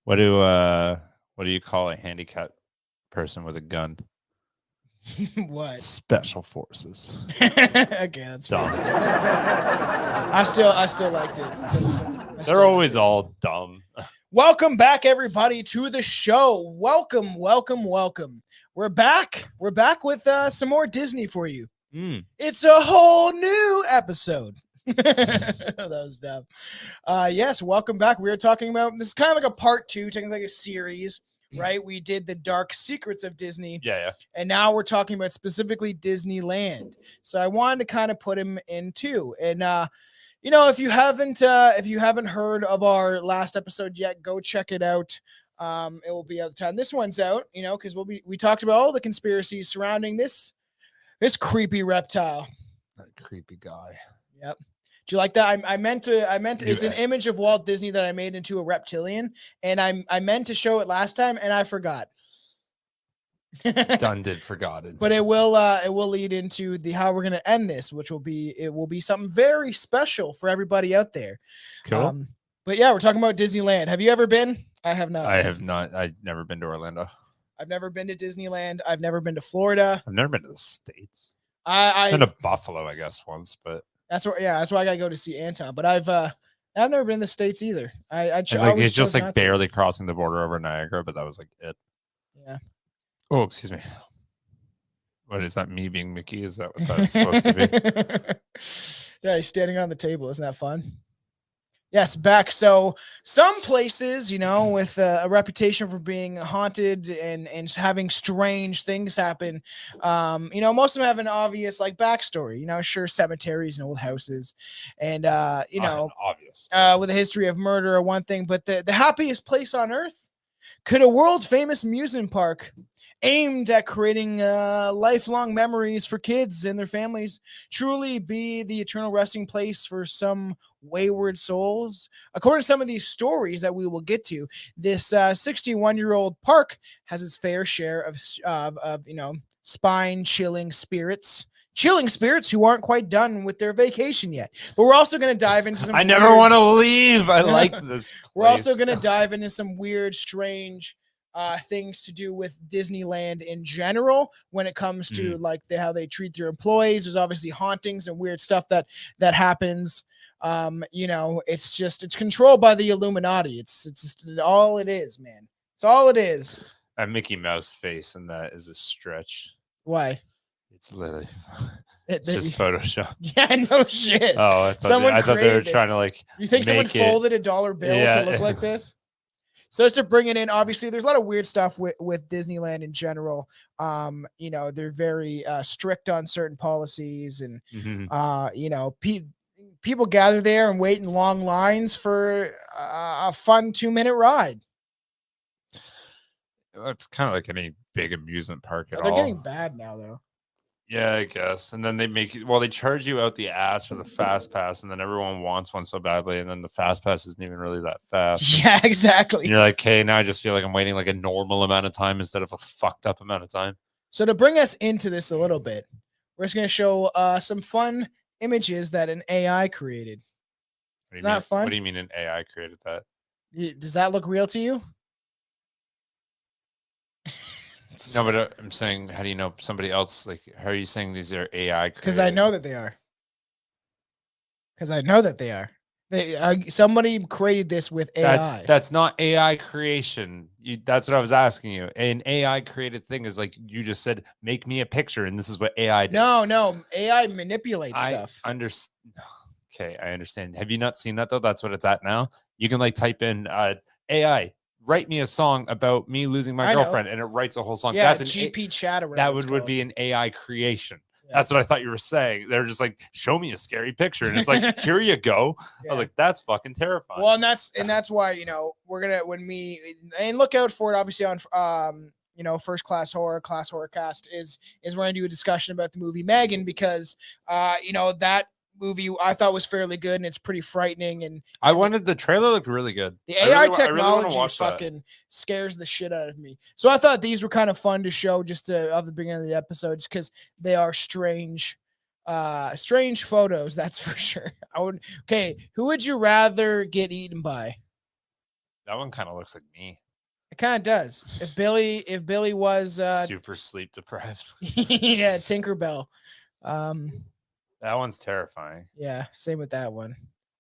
What do you call a handicapped person with a gun? What? Special forces. Okay, that's dumb. I still liked it. They're always all dumb. Welcome back, everybody, to the show. Welcome. We're back with some more Disney for you. It's a whole new episode. That was dumb. Yes, welcome back. We are talking about, this is kind of like a part 2, technically like a series, right? We did the dark secrets of Disney. Yeah. And now we're talking about specifically Disneyland. So I wanted to kind of put him in 2. And if you haven't heard of our last episode yet, go check it out. It will be at the time this one's out, because we talked about all the conspiracies surrounding this creepy reptile. That creepy guy. Yep. Do you like that? I meant to, it's an image of Walt Disney that I made into a reptilian, and I meant to show it last time and I forgot. Done did forgotten. But it will lead into how we're going to end this, which will be something very special for everybody out there. Cool. But yeah, we're talking about Disneyland. Have you ever been? I have not. I have not. I've never been to Orlando. I've never been to Disneyland. I've never been to Florida. I've never been to the States. I've been to Buffalo, I guess, once, but that's why I gotta go to see Anton. But I've never been to the States either. It's just like barely crossing the border over Niagara, but that was like it. Yeah. Oh, excuse me. What is that? Me being Mickey? Is that what that's supposed to be? Yeah, he's standing on the table. Isn't that fun? Yes, back. So some places, with a reputation for being haunted and having strange things happen, most of them have an obvious backstory. Sure, cemeteries and old houses, and obvious with a history of murder or one thing. But the happiest place on earth, could a world famous amusement park aimed at creating lifelong memories for kids and their families truly be the eternal resting place for some wayward souls? According to some of these stories that we will get to, this 61-year-old park has its fair share of spine chilling spirits who aren't quite done with their vacation yet. But we're also going to dive into some I never want to leave. I like this place. We're also going to dive into some weird, strange things to do with Disneyland in general when it comes to how they treat their employees. There's obviously hauntings and weird stuff that happens. It's controlled by the Illuminati. It's just all it is, man. It's all it is. A Mickey Mouse face, and that is a stretch. Why? It's literally it's just Photoshop. Yeah, no shit. Oh, I thought they were trying to You think someone folded a dollar bill to look like this? So just to bring it in, obviously, there's a lot of weird stuff with Disneyland in general. They're very strict on certain policies, and people gather there and wait in long lines for a fun 2-minute ride. It's kind of like any big amusement park at all. They're getting bad now, though. Yeah, I guess. And then they charge you out the ass for the fast pass, and then everyone wants one so badly, and then the fast pass isn't even really that fast. Yeah, exactly. And you're like, hey, now I just feel like I'm waiting like a normal amount of time instead of a fucked up amount of time. So to bring us into this a little bit, we're just going to show some fun images that an AI created. Isn't that fun? What do you mean an AI created that? Does that look real to you? No, but I'm saying, how do you know somebody else? How are you saying these are AI created? Because I know that they are. Somebody created this with AI. That's not AI creation. That's what I was asking you. An AI created thing is like you just said, make me a picture, and this is what AI did. No, AI manipulates stuff. Okay, I understand. Have you not seen that though? That's what it's at now. You can type in AI. Write me a song about me losing my girlfriend, and it writes a whole song. Yeah, that's an GP chat. That would be an AI creation. Yeah. That's what I thought you were saying. They're just like, show me a scary picture, and it's like, here you go. Yeah. I was like, that's fucking terrifying. Well, and that's why we're gonna look out for it. Obviously on First Class Horror Cast is we're going to do a discussion about the movie Megan because, that movie I thought was fairly good and it's pretty frightening. And the trailer looked really good. The AI I technology watch fucking scares the shit out of me. So I thought these were kind of fun to show just of the beginning of the episodes because they are strange photos. That's for sure. Who would you rather get eaten by? That one kind of looks like me. It kind of does. If Billy was super sleep deprived. yeah, Tinkerbell. That one's terrifying. Yeah, same with that one.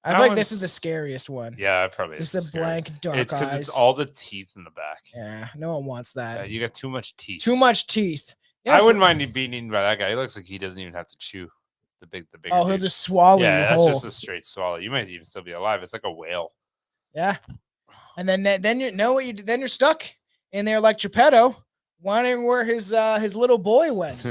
I feel like this is the scariest one. Yeah, probably. Just the blank dark eyes. It's because it's all the teeth in the back. Yeah, no one wants that. Yeah, you got too much teeth. Too much teeth. Yeah, I wouldn't mind being eaten by that guy. He looks like he doesn't even have to chew the big. Oh, he'll just swallow. Yeah, that's just a straight swallow. You might even still be alive. It's like a whale. Yeah, and then you're stuck in there like Geppetto, wondering where his little boy went.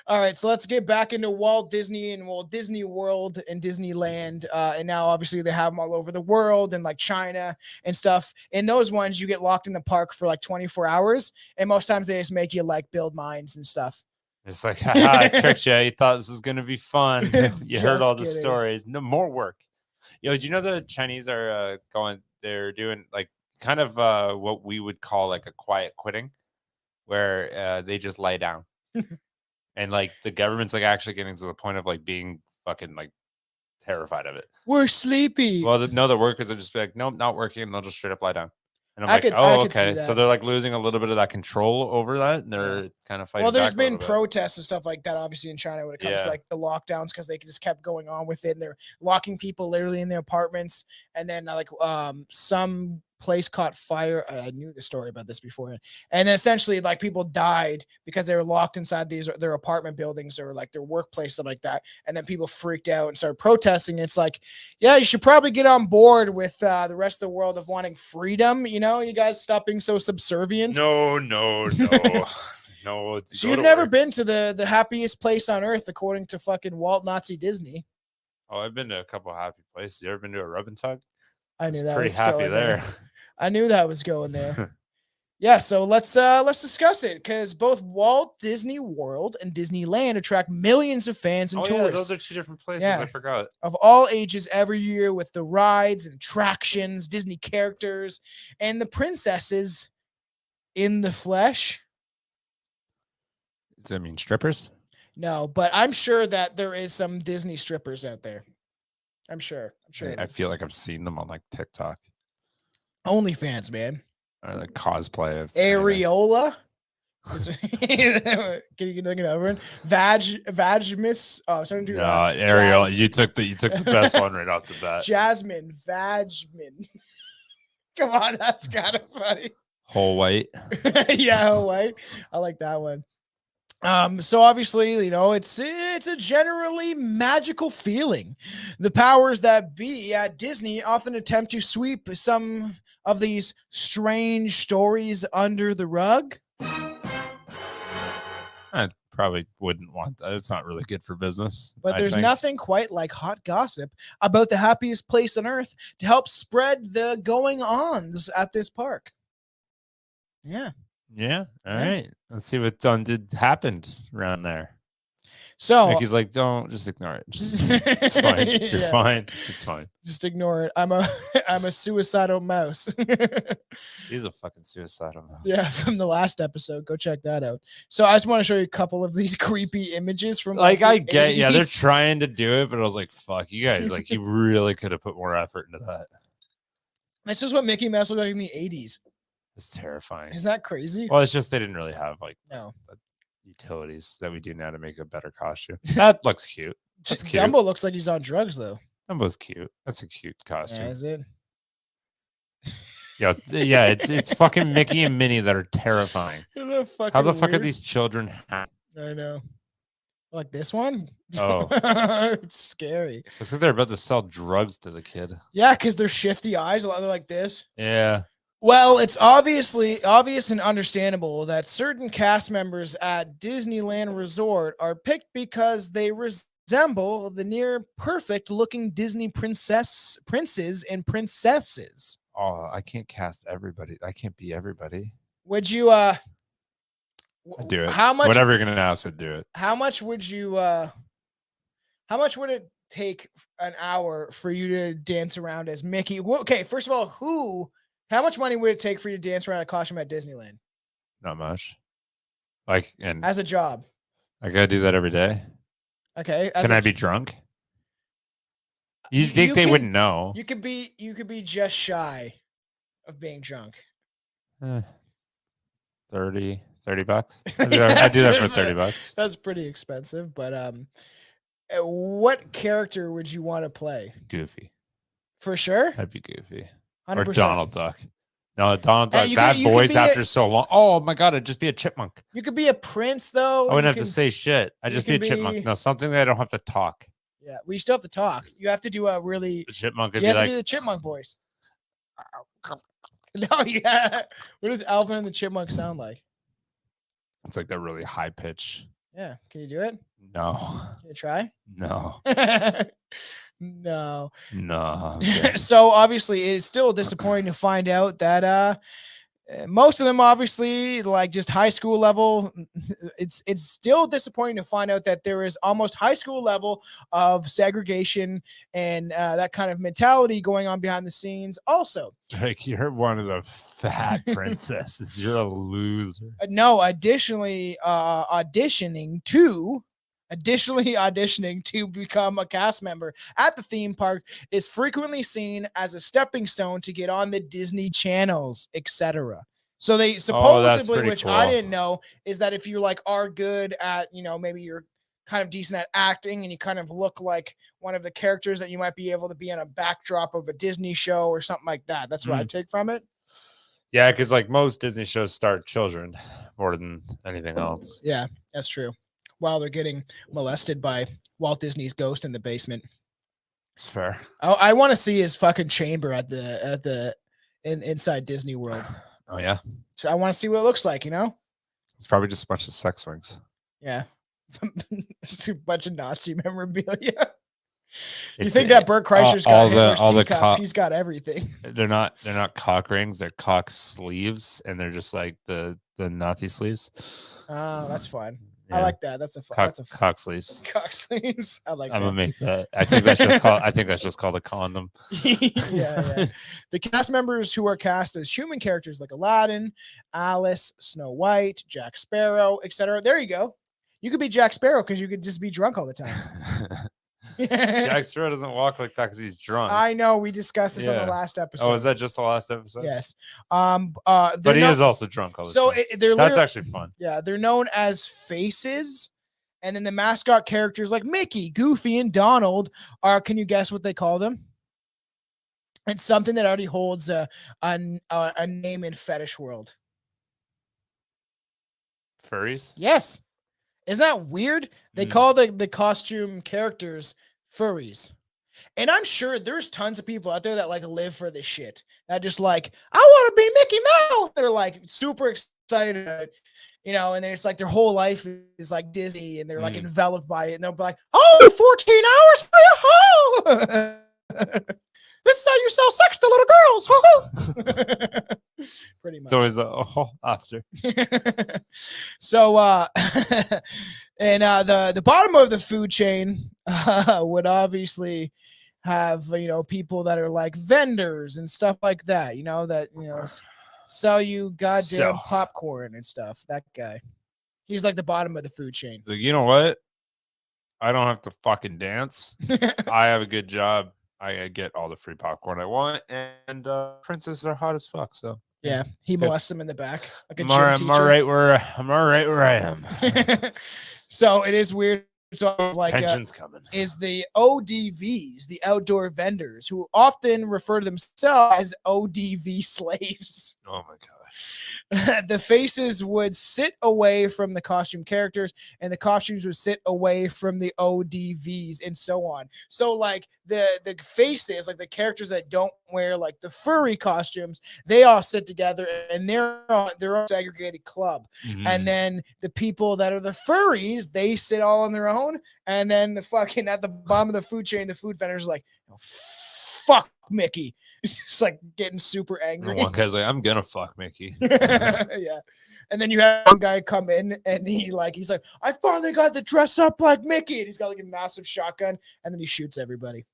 All right, so let's get back into Walt Disney and Walt Disney World and Disneyland. And now obviously they have them all over the world and like China and stuff. In those ones, you get locked in the park for like 24 hours. And most times they just make you like build mines and stuff. It's like, haha, I tricked you. You thought this was going to be fun. You heard all the stories. No more work. Do you know the Chinese are they're doing like kind of what we would call like a quiet quitting where they just lie down. And like the government's like actually getting to the point of like being fucking like terrified of it. We're sleepy. Well, the workers are just be like, nope, not working, and they'll just straight up lie down. And I'm okay. So they're like losing a little bit of that control over that, and they're kind of fighting. Well, there's been protests and stuff like that, obviously in China when it comes to like the lockdowns because they just kept going on with it. And they're locking people literally in their apartments, and then like some place caught fire. I knew the story about this before, and then essentially like people died because they were locked inside their apartment buildings or like their workplace, something like that. And then people freaked out and started protesting. It's like, yeah, you should probably get on board with the rest of the world of wanting freedom. You guys stop being so subservient. No. No. So you've never been to the happiest place on earth according to fucking Walt Nazi Disney. Oh, I've been to a couple of happy places. You ever been to a rub and tug? I knew that pretty was happy going there. I knew that was going there. Yeah, so let's discuss it because both Walt Disney World and Disneyland attract millions of fans and tourists. Yeah, those are two different places. I forgot. Of all ages every year with the rides and attractions, Disney characters, and the princesses in the flesh. Does that mean strippers? No, but I'm sure that there is some Disney strippers out there. I'm sure. I feel like I've seen them on like TikTok. OnlyFans, man. Or like cosplay of Areola. Can you look it over? Vagmus. Oh, sorry. No, Areola. You took the best one right off the bat. Jasmine. Vagmin. Come on, that's kind of funny. Whole white. Yeah, whole white. I like that one. So obviously, it's a generally magical feeling. The powers that be at Disney often attempt to sweep some of these strange stories under the rug. I probably wouldn't want that. It's not really good for business. But there's nothing quite like hot gossip about the happiest place on earth to help spread the going-ons at this park. Yeah. Yeah. All right. Let's see what happened around there. So Mickey's like, don't just ignore it. It's fine. You're fine. It's fine. Just ignore it. I'm a suicidal mouse. He's a fucking suicidal mouse. Yeah, from the last episode. Go check that out. So I just want to show you a couple of these creepy images from I get, 80s. They're trying to do it, but I was like, fuck, you guys, like, you really could have put more effort into that. This is what Mickey Mouse looked like in the 80s. It's terrifying. Isn't that crazy? Well, it's just they didn't really have utilities that we do now to make a better costume. That looks cute. That's cute. Dumbo looks like he's on drugs though. Dumbo's cute. That's a cute costume. Yeah, is it? Yeah, it's fucking Mickey and Minnie that are terrifying. How the fuck are these children happy? I know. Like this one? Oh. It's scary. Looks like they're about to sell drugs to the kid. Yeah, because they're shifty eyes. A lot of like this. Yeah. Well, it's obvious and understandable that certain cast members at Disneyland Resort are picked because they resemble the near perfect looking Disney princes and princesses. Oh, I can't cast everybody. I can't be everybody. Would you I'd do it. How much? Whatever you're gonna ask, I'd do it. How much would you? How much would it take an hour for you to dance around as Mickey? Okay, first of all, how much money would it take for you to dance around a costume at Disneyland? Not much. Like, and As a job. I gotta do that every day. Okay. Can I be drunk? You think they wouldn't know? You could be just shy of being drunk. 30 bucks. I do that for 30 bucks. That's pretty expensive, but what character would you want to play? Goofy. For sure? I'd be Goofy. 100%. Or Donald Duck. No, Donald Duck. Bad boys after so long. Oh my God, I'd just be a chipmunk. You could be a prince, though. I wouldn't have to say shit. I'd just be a chipmunk. No, something that I don't have to talk. Yeah, we still have to talk. You have to do a really... The chipmunk could you be have to do the chipmunk voice. No, yeah. What does Alvin and the Chipmunk sound like? It's like that really high pitch. Yeah. Can you do it? No. Can you try? No. No. Okay. So obviously it's still disappointing to find out that most of them obviously like just high school level. It's still disappointing to find out that there is almost high school level of segregation and that kind of mentality going on behind the scenes. Also, like you're one of the fat princesses. You're a loser. No, additionally auditioning to become a cast member at the theme park is frequently seen as a stepping stone to get on the Disney channels, etc. So they supposedly, which cool. I didn't know, is that if you like are good at, maybe you're kind of decent at acting and you kind of look like one of the characters that you might be able to be on a backdrop of a Disney show or something like that. That's what I take from it. Yeah, because like most Disney shows start children more than anything else. Yeah, that's true. While they're getting molested by Walt Disney's ghost in the basement. It's fair. I want to see his fucking chamber inside Disney World. Oh yeah. So I want to see what it looks like. It's probably just a bunch of sex swings. Yeah, just a bunch of Nazi memorabilia. You think that Bert Kreischer's got Hitler's teacup? He's got everything. They're not cock rings. They're cock sleeves, and they're just like the Nazi sleeves. Oh, that's fun. Yeah. I like that. That's a cock sleeves. Cock sleeves. I like. I'm gonna make that. I think that's just called a condom. Yeah. The cast members who are cast as human characters like Aladdin, Alice, Snow White, Jack Sparrow, etc. There you go. You could be Jack Sparrow because you could just be drunk all the time. Jack Sparrow doesn't walk like that because he's drunk. I know. We discussed this on the last episode. Oh, is that just the last episode? Yes. But he is also drunk all the time. That's actually fun. Yeah, they're known as faces, and then the mascot characters like Mickey, Goofy, and Donald are. Can you guess what they call them? It's something that already holds a name in fetish world. Furries? Yes. Isn't that weird? They call the costume characters furries. And I'm sure there's tons of people out there that like live for this shit. That just like, I want to be Mickey Mouse. They're like super excited, and then it's like their whole life is like Disney and they're like enveloped by it. And they'll be like, 14 hours for your home. This is how you sell sex to little girls. Pretty much. It's always after. So, and the bottom of the food chain would obviously have, people that are like vendors and stuff like that, sell you goddamn popcorn and stuff. That guy. He's like the bottom of the food chain. So, you know what? I don't have to fucking dance. I have a good job. I get all the free popcorn I want, and princesses are hot as fuck. So yeah, he molests them in the back. Like a I'm all right where I am. So it is weird. So like pension's coming. Is the ODVs, the outdoor vendors, who often refer to themselves as ODV slaves. Oh my god. The faces would sit away from the costume characters and the costumes would sit away from the ODVs and so on. So like the faces, like the characters that don't wear like the furry costumes, they all sit together and they're on their own segregated club. And then the people that are the furries, they sit all on their own. And then the fucking at the bottom of the food chain, the food vendors are like, fuck Mickey. Just like getting super And angry. one guy's like, I'm gonna fuck Mickey. Yeah. And then you have one guy come in and he's like, I finally got to dress up like Mickey. And he's got like a massive shotgun and then he shoots everybody.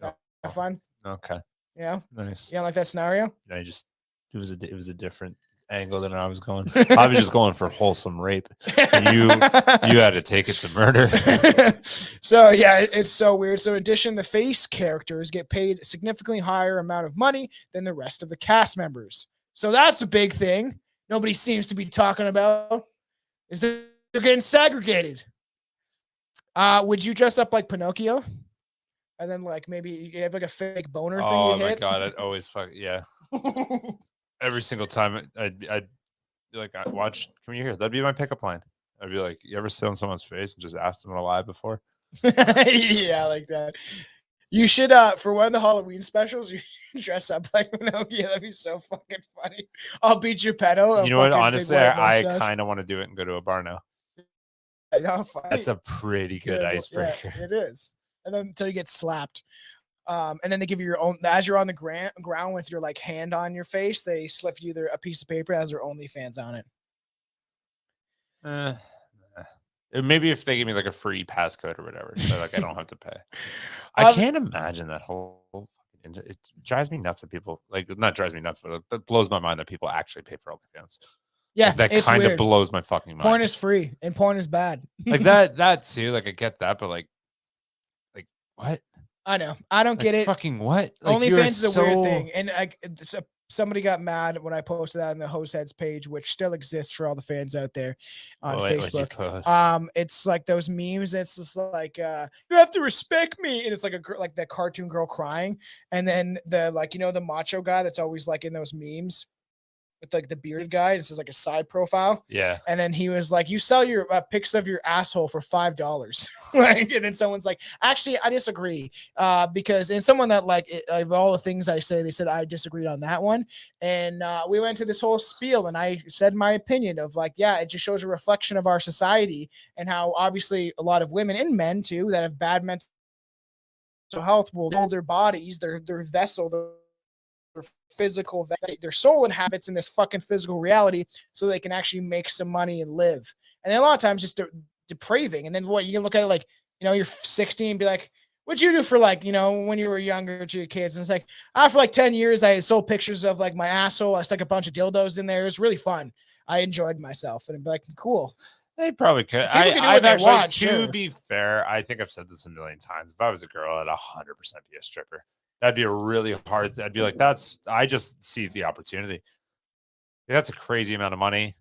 No. Have fun? Okay. Yeah. Nice. You don't like that scenario? I just it was a different angle than I was going. I was just going for wholesome rape. You had to take it to murder. So yeah, it's so weird. So in addition, the face characters get paid a significantly higher amount of money than the rest of the cast members. So that's a big thing. Nobody seems to be talking about is that they're getting segregated. Would you dress up like Pinocchio? And then like maybe you have like a fake boner thing. Oh my god, I'd always fuck yeah. Every single time I'd be like, watch, come here. That'd be my pickup line. I'd be like, you ever sit on someone's face and just ask them to lie before? Yeah, like that. You should for one of the Halloween specials, you should dress up like Pinocchio. That'd be so fucking funny. I'll beat your pedo. You know what? Honestly, I kind of want to do it and go to a bar now. That's a pretty good icebreaker. Yeah, it is. And then until you get slapped. And then they give you your own, as you're on the ground with your like hand on your face, they slip you a piece of paper that has their OnlyFans on it. Maybe if they give me like a free passcode or whatever, so like I don't have to pay. I can't imagine that whole. It drives me nuts that people like not drives me nuts, but it blows my mind that people actually pay for OnlyFans. Yeah, like, that kind of blows my fucking mind. Porn is free and porn is bad. Like that too. Like I get that, but like what? I know. I don't get it. Fucking what? Like, OnlyFans is a weird thing, and somebody got mad when I posted that on the hoseheads page, which still exists for all the fans out there on Facebook. It's like those memes. It's just like you have to respect me, and it's like like that cartoon girl crying, and then the the macho guy that's always like in those memes. With like the bearded guy, this is like a side profile. Yeah. And then he was like, you sell your pics of your asshole for $5. Like, and then someone's like, actually, I disagree. Because and someone that like of all the things I say, they said I disagreed on that one. And we went to this whole spiel and I said my opinion of like, yeah, it just shows a reflection of our society and how obviously a lot of women and men too that have bad mental health will hold their bodies, their vessel, their physical, their soul inhabits in this fucking physical reality so they can actually make some money and live. And then a lot of times just depraving. And then what you can look at it like, you're 16 and be like, what'd you do for like, when you were younger to your kids? And it's like, for like 10 years, I sold pictures of like my asshole. I stuck a bunch of dildos in there. It was really fun. I enjoyed myself. And I'd be like, cool. They probably could. To be fair, I think I've said this a million times. If I was a girl, I'd 100% be a stripper. That'd be a really hard. I'd be like, I just see the opportunity. That's a crazy amount of money.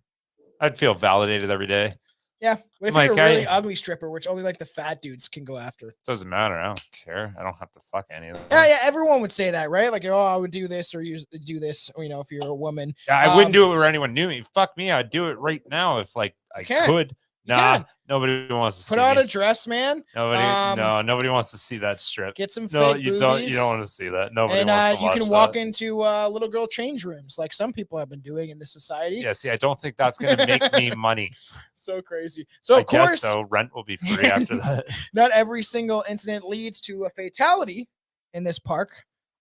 I'd feel validated every day. Yeah. What if you're a really ugly stripper, which only like the fat dudes can go after? Doesn't matter. I don't care. I don't have to fuck any of them. Yeah. Everyone would say that, right? Like, oh, I would do this or do this, or, if you're a woman. Yeah, I wouldn't do it where anyone knew me. Fuck me. I'd do it right now if like I could. Nah, nobody wants to see put on a dress, man. Nobody wants to see that strip. Get some fake boobies. You don't want to see that. Nobody wants to you watch can walk into little girl change rooms like some people have been doing in this society. Yeah, see, I don't think that's going to make me money. So crazy. So of course, rent will be free after that. Not every single incident leads to a fatality in this park,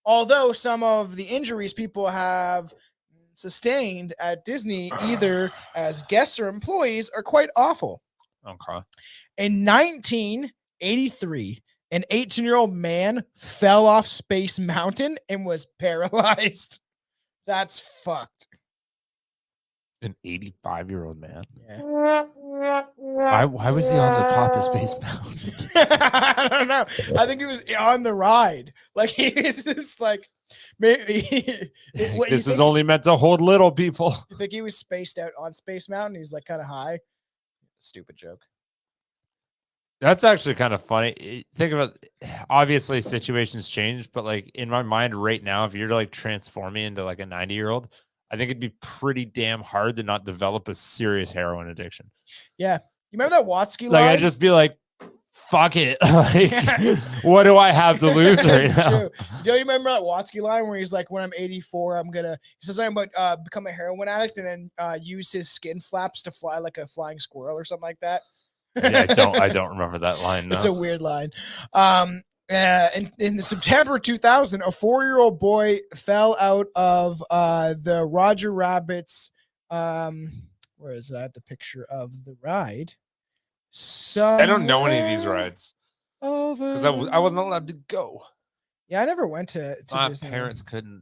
although some of the injuries people have sustained at Disney, either as guests or employees, are quite awful. Okay. In 1983, an 18-year-old man fell off Space Mountain and was paralyzed. That's fucked. An 85-year-old man? Yeah. Why was he on the top of Space Mountain? I don't know. I think he was on the ride. Like, he was just like, maybe this is only meant to hold little people. You think he was spaced out on Space Mountain? He's like kind of high. Stupid joke. That's actually kind of funny. Think about, obviously situations change, but like in my mind right now, if you're to like transform me into like a 90-year-old, I think it'd be pretty damn hard to not develop a serious heroin addiction. Yeah. You remember that Watsky line? Like I'd just be like, fuck it. Like, what do I have to lose right now? True. Do you remember that Watsky line where he's like, when I'm 84, he says something about become a heroin addict and then use his skin flaps to fly like a flying squirrel or something like that? Yeah, I don't remember that line. No. It's a weird line. In the September 2000, a 4-year-old boy fell out of the Roger Rabbit's. Where is that? The picture of the ride. I don't know any of these rides because I wasn't allowed to go. Yeah, I never went to My Disneyland. parents couldn't.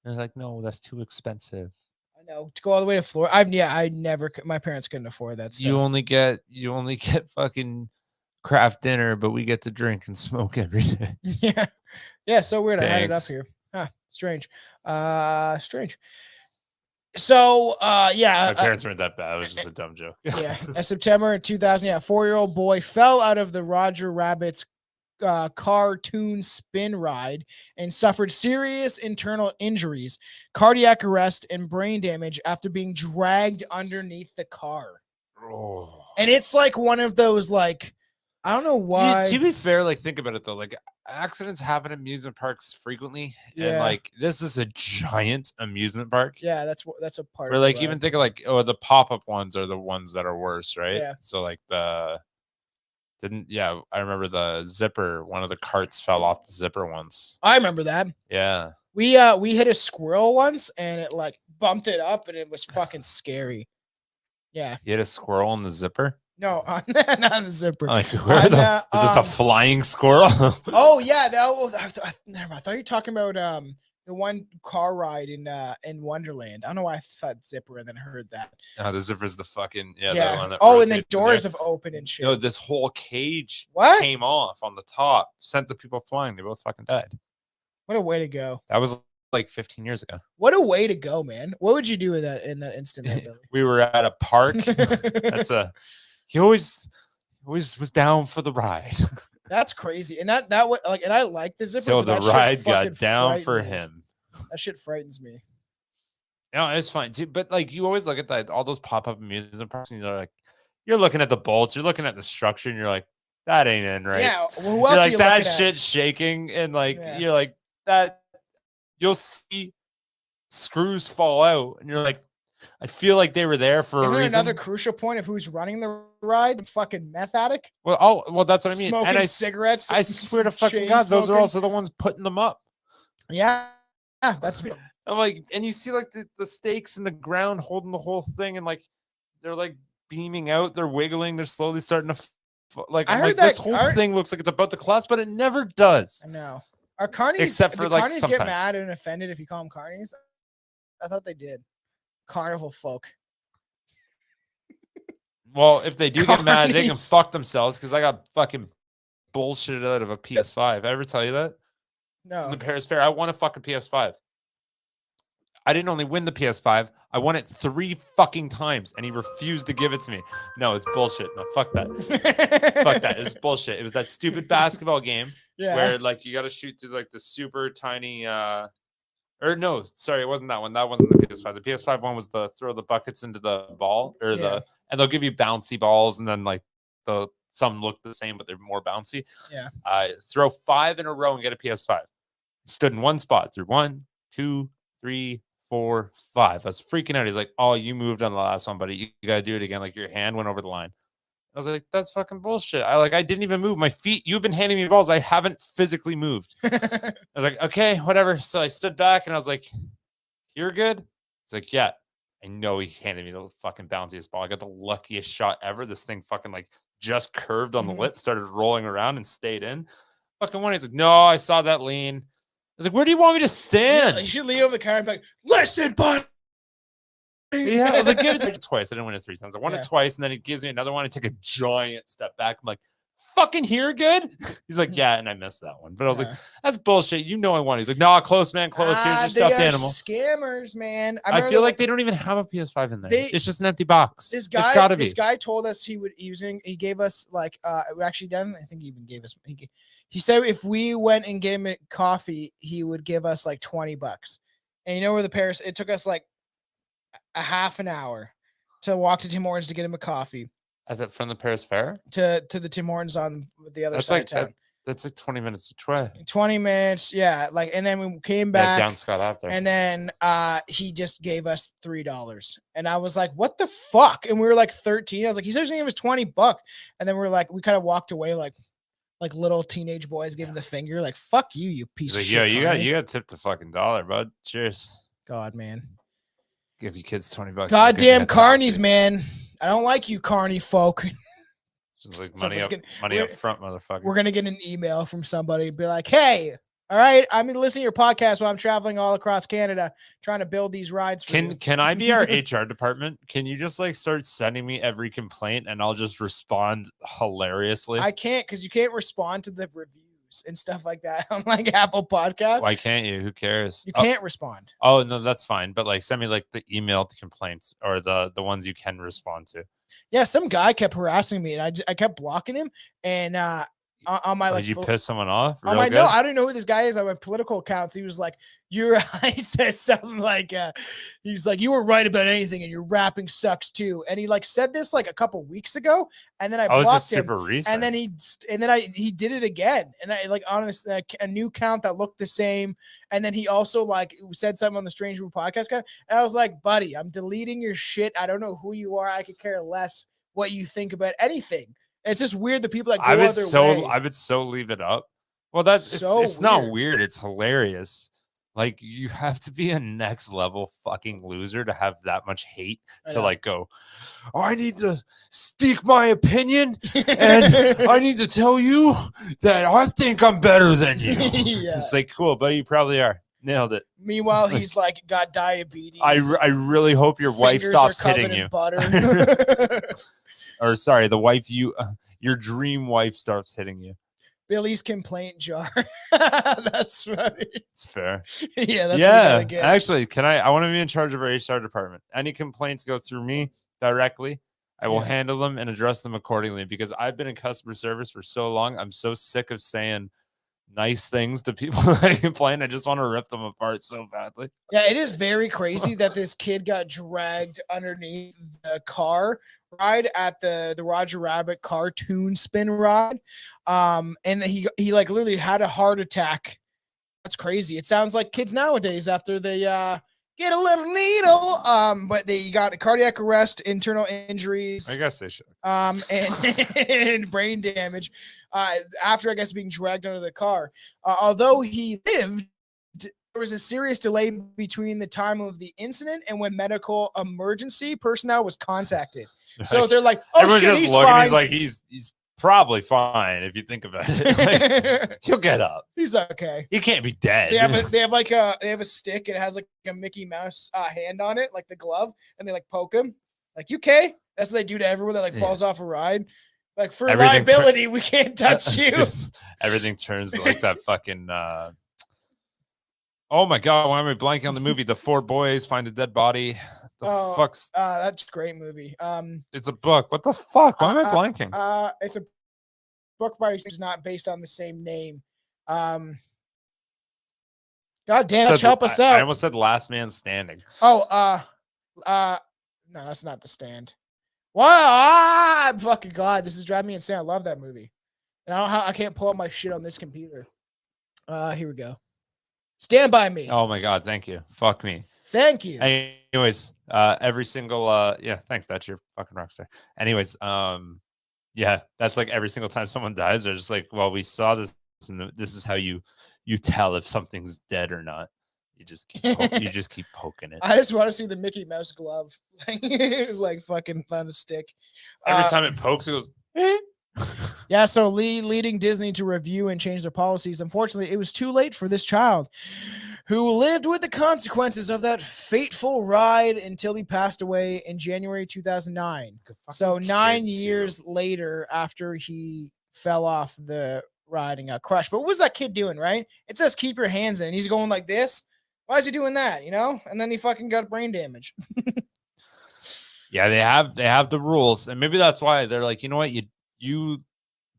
They're like, no, that's too expensive. I know, to go all the way to Florida. I never. My parents couldn't afford that stuff. You only get fucking craft dinner, but we get to drink and smoke every day. Yeah. So weird. Thanks. I had it up here. Huh. Strange. Strange. So, my parents weren't that bad. It was just a dumb joke. Yeah. September 2000, a 4-year-old boy fell out of the Roger Rabbit's cartoon spin ride and suffered serious internal injuries, cardiac arrest, and brain damage after being dragged underneath the car. Oh. And it's like one of those, like, I don't know why. To be fair, like, think about it though. Like, accidents happen at amusement parks frequently, and like, this is a giant amusement park. Yeah, that's a part. Where, like, even think of like, the pop-up ones are the ones that are worse, right? Yeah. So like I remember the zipper. One of the carts fell off the zipper once. I remember that. Yeah. We hit a squirrel once, and it like bumped it up, and it was fucking scary. Yeah. You hit a squirrel in the zipper? No, not on the zipper. Like, where is this a flying squirrel? Oh yeah, I thought you were talking about the one car ride in Wonderland. I don't know why I thought zipper and then heard that. No, the zipper's the fucking yeah. The one that and the doors have opened and shit. No, this whole cage came off on the top, sent the people flying. They both fucking died. What a way to go! That was like 15 years ago. What a way to go, man! What would you do with that in that instant, Billy? We were at a park. He always was down for the ride. That's crazy, and that would like, and I like the zipper. So the ride got down for him. That shit frightens me. No, it's fine too. But like, you always look at that, all those pop-up amusement parks, and you're looking at the bolts, you're looking at the structure, and you're like, that ain't in right. Yeah, well, who else you're like that shit's shaking, and like you're like that. You'll see screws fall out, and you're like, I feel like they were there for a reason. Another crucial point of who's running the ride? Fucking meth addict. Well, that's what I mean. Smoking cigarettes. I swear to fucking God, those are also the ones putting them up. Yeah, that's. I'm like, and you see like the stakes in the ground holding the whole thing, and like they're like beaming out, they're wiggling, they're slowly starting to this whole thing looks like it's about to collapse, but it never does. I know. Are carnies, except for like carnies sometimes get mad and offended if you call them carnies? I thought they did. Carnival folk. Well, if they do get mad, they can fuck themselves because I got fucking bullshitted out of a PS5. I ever tell you that? No. From the Paris Fair, I won a fucking PS5. I didn't only win the PS5, I won it 3 fucking times, and he refused to give it to me. No, it's bullshit. No, fuck that. Fuck that. It's bullshit. It was that stupid basketball game where like you got to shoot through like the super tiny or no, sorry, it wasn't that one. That wasn't the PS5. The PS5 one was the throw the buckets into the ball and they'll give you bouncy balls, and then like some look the same, but they're more bouncy. Yeah. Throw 5 in a row and get a PS5. Stood in one spot through 1, 2, 3, 4, 5. I was freaking out. He's like, "Oh, you moved on the last one, buddy. You got to do it again. Like your hand went over the line." I was like, "That's fucking bullshit." I didn't even move my feet. You've been handing me balls. I haven't physically moved. I was like, "Okay, whatever." So I stood back and I was like, "You're good?" He's like, "Yeah." I know he handed me the fucking bounciest ball. I got the luckiest shot ever. This thing fucking like just curved on the lip, started rolling around and stayed in. Fucking one. He's like, "No, I saw that lean." I was like, "Where do you want me to stand?" Yeah, you should lean over the car and be like, "Listen, bud." Yeah, I was like, "Give it to me twice." I didn't win it 3 times. I won it twice, and then he gives me another one. I take a giant step back. I'm like, "Fucking here, good?" He's like, "Yeah," and I missed that one. But I was like, "That's bullshit. You know I won." He's like, "No, close, man, close. Here's your stuffed animal." Scammers, man. I feel like they don't even have a PS5 in there. It's just an empty box. This guy, it's gotta be. This guy told us he gave us like we actually done. I think he even gave us. He said if we went and get him a coffee, he would give us like $20. And you know where the Paris? It took us like a half an hour to walk to Tim Hortons to get him a coffee. From the Paris Fair to the Tim Hortons on the other side of town. That's like 20 minutes each way. 20 minutes, yeah. Like, and then we came back down Scott out there, and then he just gave us $3, and I was like, "What the fuck?" And we were like 13. I was like, "He said he's gonna give us $20," and then we kind of walked away like, like little teenage boys giving the finger. Like, fuck you, you piece of Like, shit. yo, you got tipped a fucking $1, bud. Cheers. God, man. Give you kids $20. Goddamn carnies, man. I don't like you, carny folk. Just like money up front, motherfucker. We're gonna get an email from somebody, be like, "Hey, all right, I'm listening to your podcast while I'm traveling all across Canada, trying to build these rides for you." Can I be our HR department? Can you just like start sending me every complaint and I'll just respond hilariously? I can't, because you can't respond to the reviews and stuff like that on like Apple Podcasts. Why can't you? Who cares? You can't respond. Oh no, that's fine. But like, send me like the emailed complaints or the ones you can respond to. Yeah, some guy kept harassing me, and I kept blocking him. And on my did you piss someone off? On my no, I don't know who this guy is on my political accounts. He was like, I said something like, he's like, "You were right about anything, and your rapping sucks too." And he like said this like a couple weeks ago, and then I blocked him. Super recent. And then he did it again, and I like on this a new account that looked the same. And then he also like said something on the Strange Brew podcast guy, and I was like, "Buddy, I'm deleting your shit. I don't know who you are. I could care less what you think about anything." It's just weird the people that go other way. I would so leave it up. Well, it's not weird. It's hilarious. Like, you have to be a next level fucking loser to have that much hate to like go, "Oh, I need to speak my opinion and I need to tell you that I think I'm better than you." Yeah. It's like, cool, but you probably are. Nailed it. Meanwhile, he's like got diabetes. I really hope your wife stops hitting you. Or sorry, the wife your dream wife starts hitting you. Billy's complaint jar. That's funny. It's fair. Yeah, that's actually, I want to be in charge of our HR department. Any complaints go through me directly. I will handle them and address them accordingly, because I've been in customer service for so long. I'm so sick of saying nice things to people that complain. I just want to rip them apart so badly. Yeah, it is very crazy that this kid got dragged underneath the car ride at the Roger Rabbit cartoon spin ride. And he like literally had a heart attack. That's crazy. It sounds like kids nowadays after they get a little needle. But they got a cardiac arrest, internal injuries. I guess they should. And brain damage. After I guess being dragged under the car. Although he lived, there was a serious delay between the time of the incident and when medical emergency personnel was contacted. So they're like, "Oh shit, he's fine." He's like, he's probably fine if you think about it. Like, he'll get up. He's okay. He can't be dead. They have a stick, and it has like a Mickey Mouse hand on it, like the glove, and they like poke him. Like, "You okay?" That's what they do to everyone that like falls off a ride. Like, for liability, we can't touch you. Everything turns to like that fucking. Oh my god! Why am I blanking on the movie? The Four Boys Find a Dead Body. The fuck's that's a great movie. It's a book. What the fuck? Why am I blanking? It's a book by it's not based on the same name. God damn it, help us out. I almost said Last Man Standing. No, that's not The Stand. Wow, fucking god, this is driving me insane. I love that movie. And I can't pull up my shit on this computer. Here we go. Stand By Me. Oh my god, thank you. Fuck me. Thank you. Anyways, every single thanks, Dutch, you're a fucking rockstar. Anyways, that's like every single time someone dies, they're just like, "Well, we saw this, and this is how you tell if something's dead or not. You just keep poking it." I just want to see the Mickey Mouse glove, like fucking on a stick. Every time it pokes, it goes. Yeah, so leading Disney to review and change their policies. Unfortunately, it was too late for this child, who lived with the consequences of that fateful ride until he passed away in January 2009. So 9 years later, after he fell off the ride and got crushed. But what was that kid doing, right? It says keep your hands in. He's going like this. Why is he doing that, you know? And then he fucking got brain damage. Yeah, they have the rules. And maybe that's why they're like, you know what, you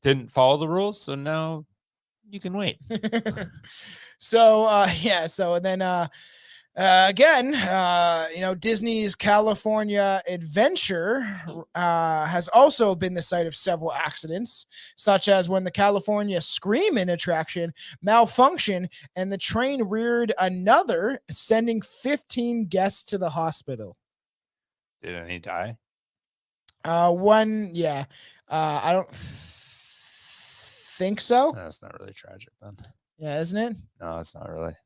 didn't follow the rules, so now you can wait. So then again, Disney's California Adventure has also been the site of several accidents, such as when the California Screamin' attraction malfunctioned and the train reared another, sending 15 guests to the hospital. Did any die? I don't think so? That's not really tragic then. Yeah, isn't it? No, it's not really.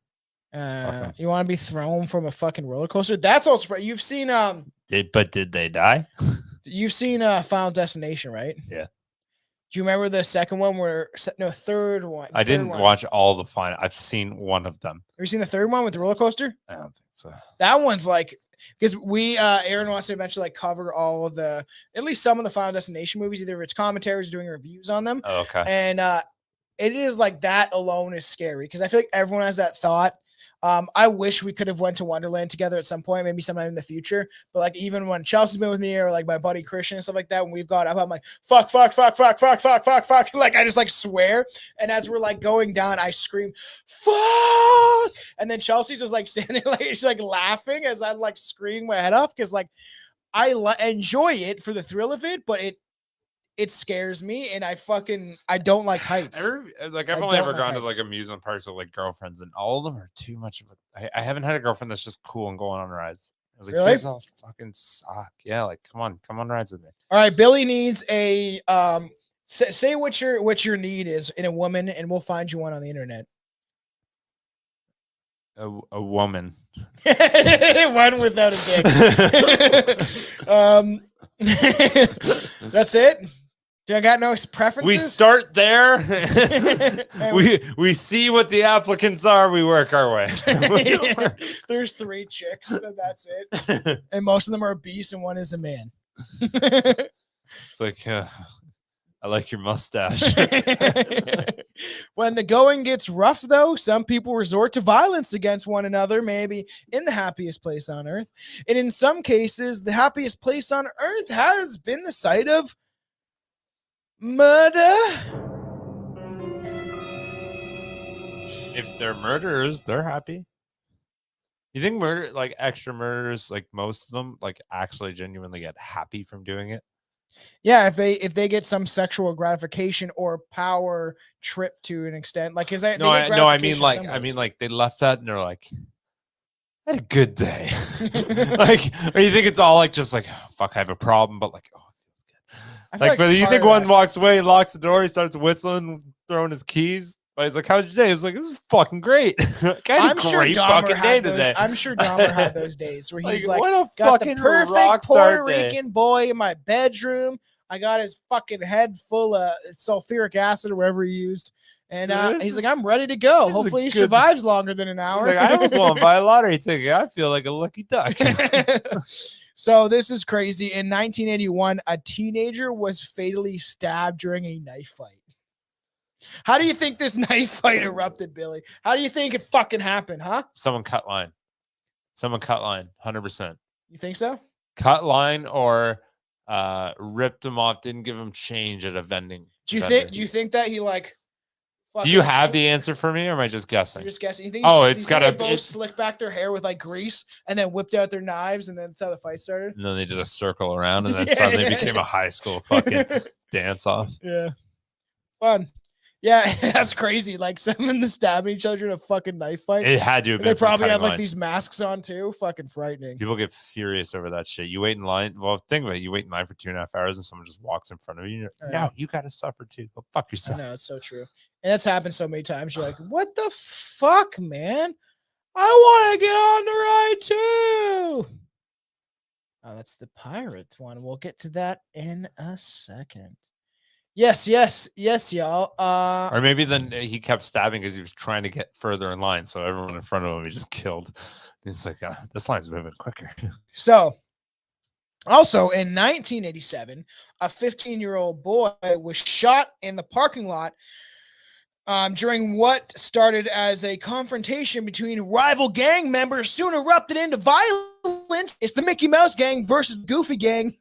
You want to be thrown from a fucking roller coaster? That's also you've seen Did they die? You've seen Final Destination, right? Yeah. Do you remember the second one third one? I didn't watch all the final. I've seen one of them. Have you seen the third one with the roller coaster? I don't think so. That one's like, because Aaron wants to eventually like cover all of at least some of the Final Destination movies, either it's commentaries or doing reviews on them. Oh, okay. And it is like that alone is scary because I feel like everyone has that thought. I wish we could have went to Wonderland together at some point, maybe sometime in the future. But like even when Chelsea's been with me or like my buddy Christian and stuff like that, when we've gone up, I'm like, fuck. Like I just like swear. And as we're like going down, I scream, fuck. And then Chelsea's just like standing there, like she's like laughing as I like scream my head off. Cause like I enjoy it for the thrill of it, but it scares me, and I don't like heights. I've only ever gone to like amusement parks with like girlfriends, and all of them are too much of I haven't had a girlfriend that's just cool and going on rides. I was like, really? These all fucking suck. Yeah, like come on rides with me. All right, Billy needs a say what your need is in a woman, and we'll find you one on the internet. A woman. One without a dick. That's it. I got no preferences. We start there. we see what the applicants are. We work our way. There's 3 chicks, and that's it. And most of them are a beast, and one is a man. It's like, I like your mustache. When the going gets rough, though, some people resort to violence against one another, maybe in the happiest place on earth. And in some cases, the happiest place on earth has been the site of murder. If they're murderers, they're happy. You think like extra murderers, like most of them, like actually genuinely get happy from doing it? Yeah, if they get some sexual gratification or power trip to an extent, like I mean like they left that and they're like, I had a good day. Like, or you think it's all like just like fuck, I have a problem, but like, oh, like, but you think one walks away, locks the door, he starts whistling, throwing his keys. But he's like, "How's your day?" He's like, "This is fucking great." I'm sure Dahmer had those. I'm sure Dahmer had those days where he's like, "Got the perfect Puerto Rican boy in my bedroom. I got his fucking head full of sulfuric acid or whatever he used." And he's like, "I'm ready to go. Hopefully, he survives longer than an hour." He's like, I almost want to buy a lottery ticket. I feel like a lucky duck. So this is crazy. In 1981, a teenager was fatally stabbed during a knife fight. How do you think this knife fight erupted, Billy? How do you think it fucking happened, huh? Someone cut line. 100%. You think so? Cut line or ripped him off, didn't give him change at a vending. Do you think that he like do you have the answer for me, or am I just guessing? You're just guessing. You think it's got to both slick back their hair with like grease and then whipped out their knives, and then that's how the fight started? And then they did a circle around, and then suddenly became a high school fucking dance off. Yeah. Fun. Yeah, that's crazy. Like someone stabbing each other in a fucking knife fight. It had to have been. They probably had like these masks on too. Fucking frightening. People get furious over that shit. You wait in line. Well, think about it. You wait in line for 2.5 hours, and someone just walks in front of you. No, you got to suffer too. Go fuck yourself. I know, it's so true. And that's happened so many times. You're like, what the fuck, man? I want to get on the ride too. Oh, that's the pirate one. We'll get to that in a second. Yes, y'all. Or maybe then he kept stabbing because he was trying to get further in line. So everyone in front of him he just killed. He's like, this line's moving quicker. So, also in 1987, a 15-year-old boy was shot in the parking lot during what started as a confrontation between rival gang members, soon erupted into violence. It's the Mickey Mouse gang versus the Goofy gang.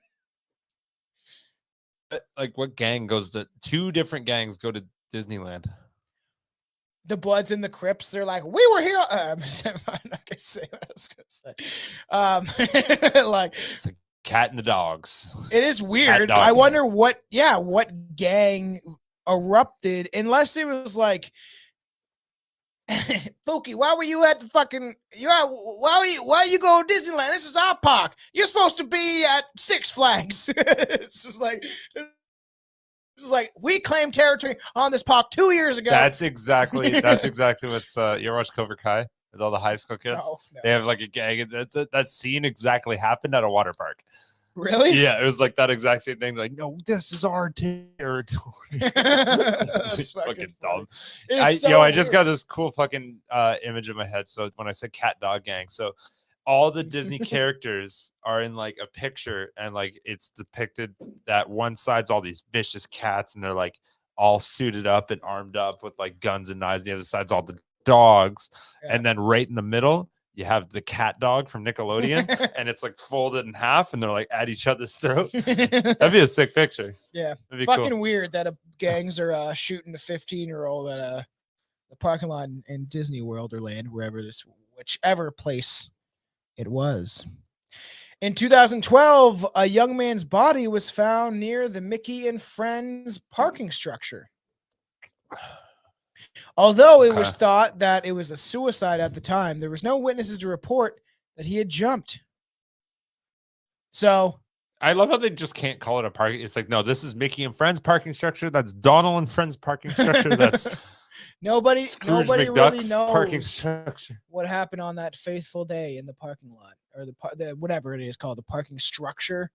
Like what gang goes to 2 different gangs go to Disneyland? The Bloods and the Crips. They're like, we were here. I'm not gonna say what I was gonna say. Like it's like cat and the dogs. It is weird. I wonder what gang erupted, unless it was like Pookie, why were you at the fucking why you go to Disneyland? This is our park. You're supposed to be at Six Flags. It's just like This is like, we claimed territory on this park 2 years ago. That's exactly what's you ever watch Cobra Kai with all the high school kids? No. They have like a gang. That scene exactly happened at a water park. Really? Yeah, it was like that exact same thing. Like, no, this is our territory. That's fucking dumb. So I just got this cool fucking image in my head. So when I said cat dog gang, so all the Disney characters are in like a picture, and like it's depicted that one side's all these vicious cats, and they're like all suited up and armed up with like guns and knives. The other side's all the dogs, and then right in the middle you have the cat dog from Nickelodeon, and it's like folded in half, and they're like at each other's throat. That'd be a sick picture. Yeah, fucking weird that gangs are shooting a 15-year-old at the parking lot in Disney World or Land, whichever place it was. In 2012, a young man's body was found near the Mickey and Friends parking structure. Although it was thought that it was a suicide at the time, there was no witnesses to report that he had jumped. So I love how they just can't call it a parking. It's like, no, this is Mickey and Friends parking structure. That's Donald and Friends parking structure. That's nobody really knows parking structure. What happened on that faithful day in the parking lot, or the whatever it is called, the parking structure.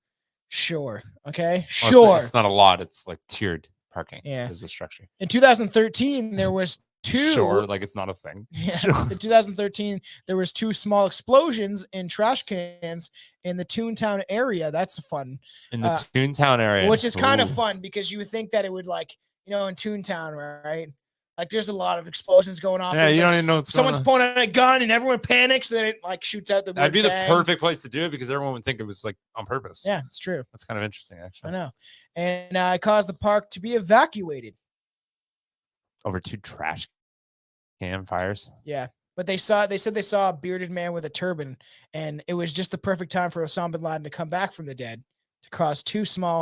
Sure. Okay. Sure. Well, it's not a lot. It's like tiered parking. Yeah. Is the structure. In 2013, there was two. Sure, like it's not a thing. Yeah. Sure. In 2013, there was 2 small explosions in trash cans in the Toontown area. That's fun. In the Toontown area, which is kind of fun because you would think that it would, like, in Toontown, right? Like there's a lot of explosions going on. Yeah, you don't even know what's someone's pulling out a gun and everyone panics, and then it like shoots out the. That'd be the perfect place to do it because everyone would think it was like on purpose. Yeah, it's true. That's kind of interesting, actually. I know, and it caused the park to be evacuated. Over 2 trash can fires. Yeah, but they said they saw a bearded man with a turban, and it was just the perfect time for Osama bin Laden to come back from the dead to cause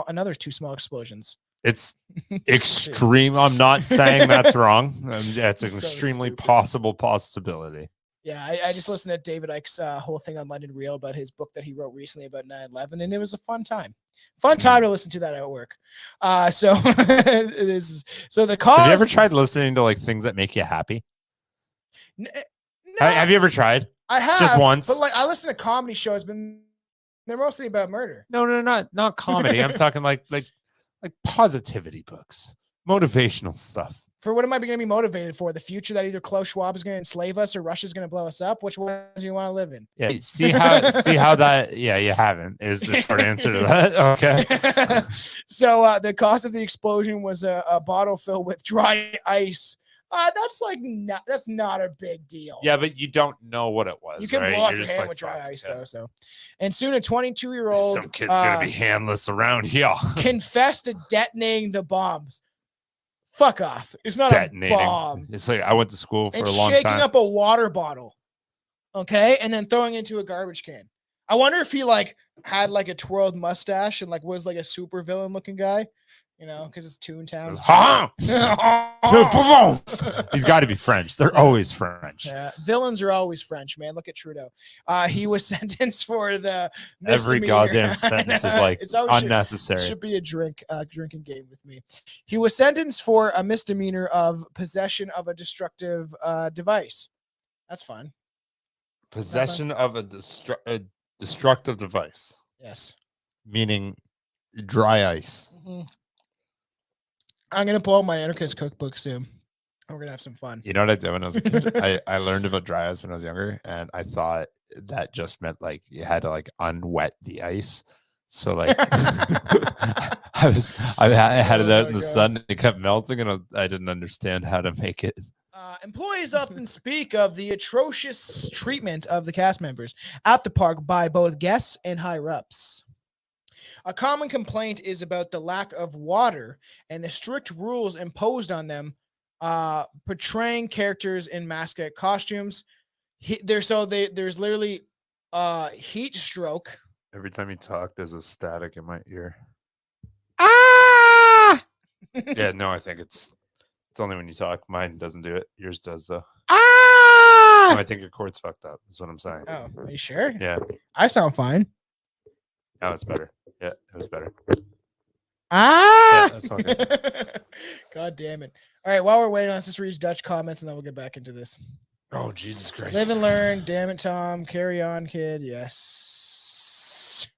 another two small explosions. It's extreme. I'm not saying that's wrong. It's an extremely possible possibility. Yeah, I just listened to David Icke's whole thing on London Real about his book that he wrote recently about 9/11, and it was a fun time. Fun time to listen to that at work. So it is. So the cause. Have you ever tried listening to like things that make you happy? No, have you ever tried? I have, just once. But like I listen to comedy shows, but they're mostly about murder. No, not comedy. I'm talking like positivity books, motivational stuff. For what am I going to be motivated for? The future that either Klaus Schwab is going to enslave us or Russia's going to blow us up? Which one do you want to live in? Yeah, see how that. Yeah, you haven't is the short answer to that. Okay. So the cost of the explosion was a bottle filled with dry ice. That's not a big deal. Yeah, but you don't know what it was. You can blow off your hand with dry ice, though. So, and soon a 22-year-old some kid's gonna be handless around here. confessed to detonating the bombs. Fuck off! It's not a bomb. It's like I went to school for a long time. Shaking up a water bottle, okay, and then throwing it into a garbage can. I wonder if he like had like a twirled mustache and like was like a super villain looking guy. Because it's Toontown. He's got to be French. They're always French. Yeah, villains are always French, man. Look at Trudeau. He was sentenced for the every goddamn sentence is like unnecessary. Should be a drinking game with me. He was sentenced for a misdemeanor of possession of a destructive device. That's fun. Possession of a destructive device. Yes. Meaning dry ice. Mm-hmm. I'm going to pull out my Anarchist cookbook soon. We're going to have some fun. You know what I did when I was a kid? I learned about dry ice when I was younger, and I thought that just meant like you had to like unwet the ice. So like I had it out in the sun and it kept melting, and I didn't understand how to make it. Employees often speak of the atrocious treatment of the cast members at the park by both guests and higher-ups. A common complaint is about the lack of water and the strict rules imposed on them, portraying characters in mascot costumes. There's literally heat stroke. Every time you talk, there's a static in my ear. Ah! Yeah, no, I think it's only when you talk. Mine doesn't do it. Yours does, though. Ah! No, I think your cord's fucked up, is what I'm saying. Oh, are you sure? Yeah. I sound fine. Now it's better. Yeah, it was better. Ah, Yeah, that's all good. God damn it. All right, while we're waiting, let's just read Dutch comments and then we'll get back into this. Oh, Jesus Christ. Live and learn. Damn it, Tom. Carry on, kid. Yes.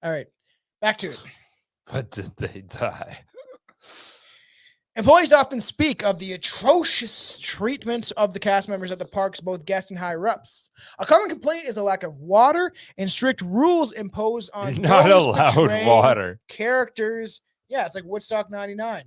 All right, back to it. But did they die? Employees often speak of the atrocious treatment of the cast members at the parks, both guests and higher-ups. A common complaint is a lack of water and strict rules imposed on You're not those allowed portraying water. characters. Yeah, it's like Woodstock 99.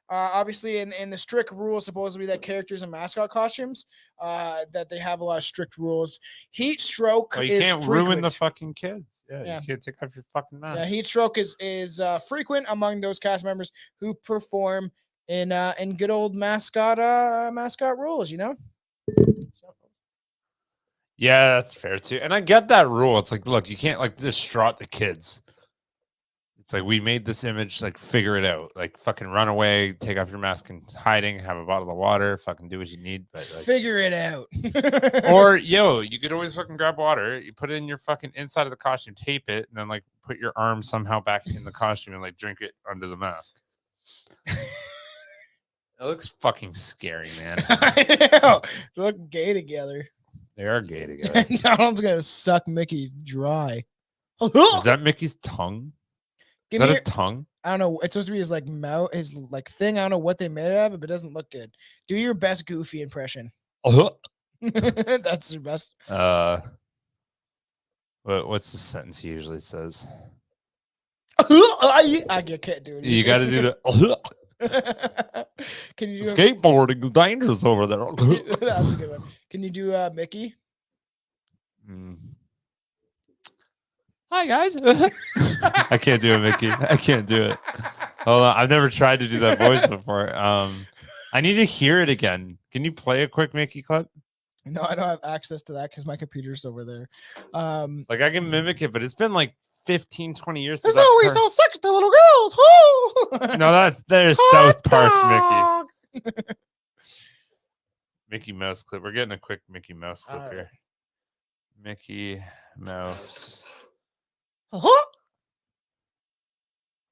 Obviously, in the strict rules, supposedly that characters and mascot costumes, that they have a lot of strict rules. Heat stroke Well, you is can't frequent. ruin the fucking kids. Yeah, Yeah. you can't take off your fucking mask. Yeah, heat stroke is frequent among those cast members who perform in good old mascot rules. You know. Yeah, that's fair too. And I get that rule. It's like, look, you can't like distraught the kids. It's like we made this image, like figure it out. Like fucking run away, take off your mask and hiding, have a bottle of water, fucking do what you need. But like, figure it out. or you could always fucking grab water, you put it in your fucking inside of the costume, tape it, and then like put your arm somehow back in the costume and like drink it under the mask. It looks fucking scary, man. I know. They look gay together. They are gay together. Donald's gonna suck Mickey dry. Is that Mickey's tongue? Is that a tongue? I don't know. It's supposed to be his like mouth, his like thing. I don't know what they made it of, but it doesn't look good. Do your best Goofy impression. That's your best. What's the sentence he usually says? I can't do it. You got to do the. Can you do skateboarding is dangerous over there? That's a good one. Can you do Mickey? Hi guys. I can't do it, Mickey. I can't do it. Hold on, I've never tried to do that voice before. I need to hear it again. Can you play a quick Mickey clip? No, I don't have access to that because my computer's over there. Like I can mimic it, but it's been like 15, 20 years. There's always so sex to little girls. Woo! No, there's South Park's Mickey. Mickey Mouse clip. We're getting a quick Mickey Mouse clip here. Mickey Mouse. Uh-huh.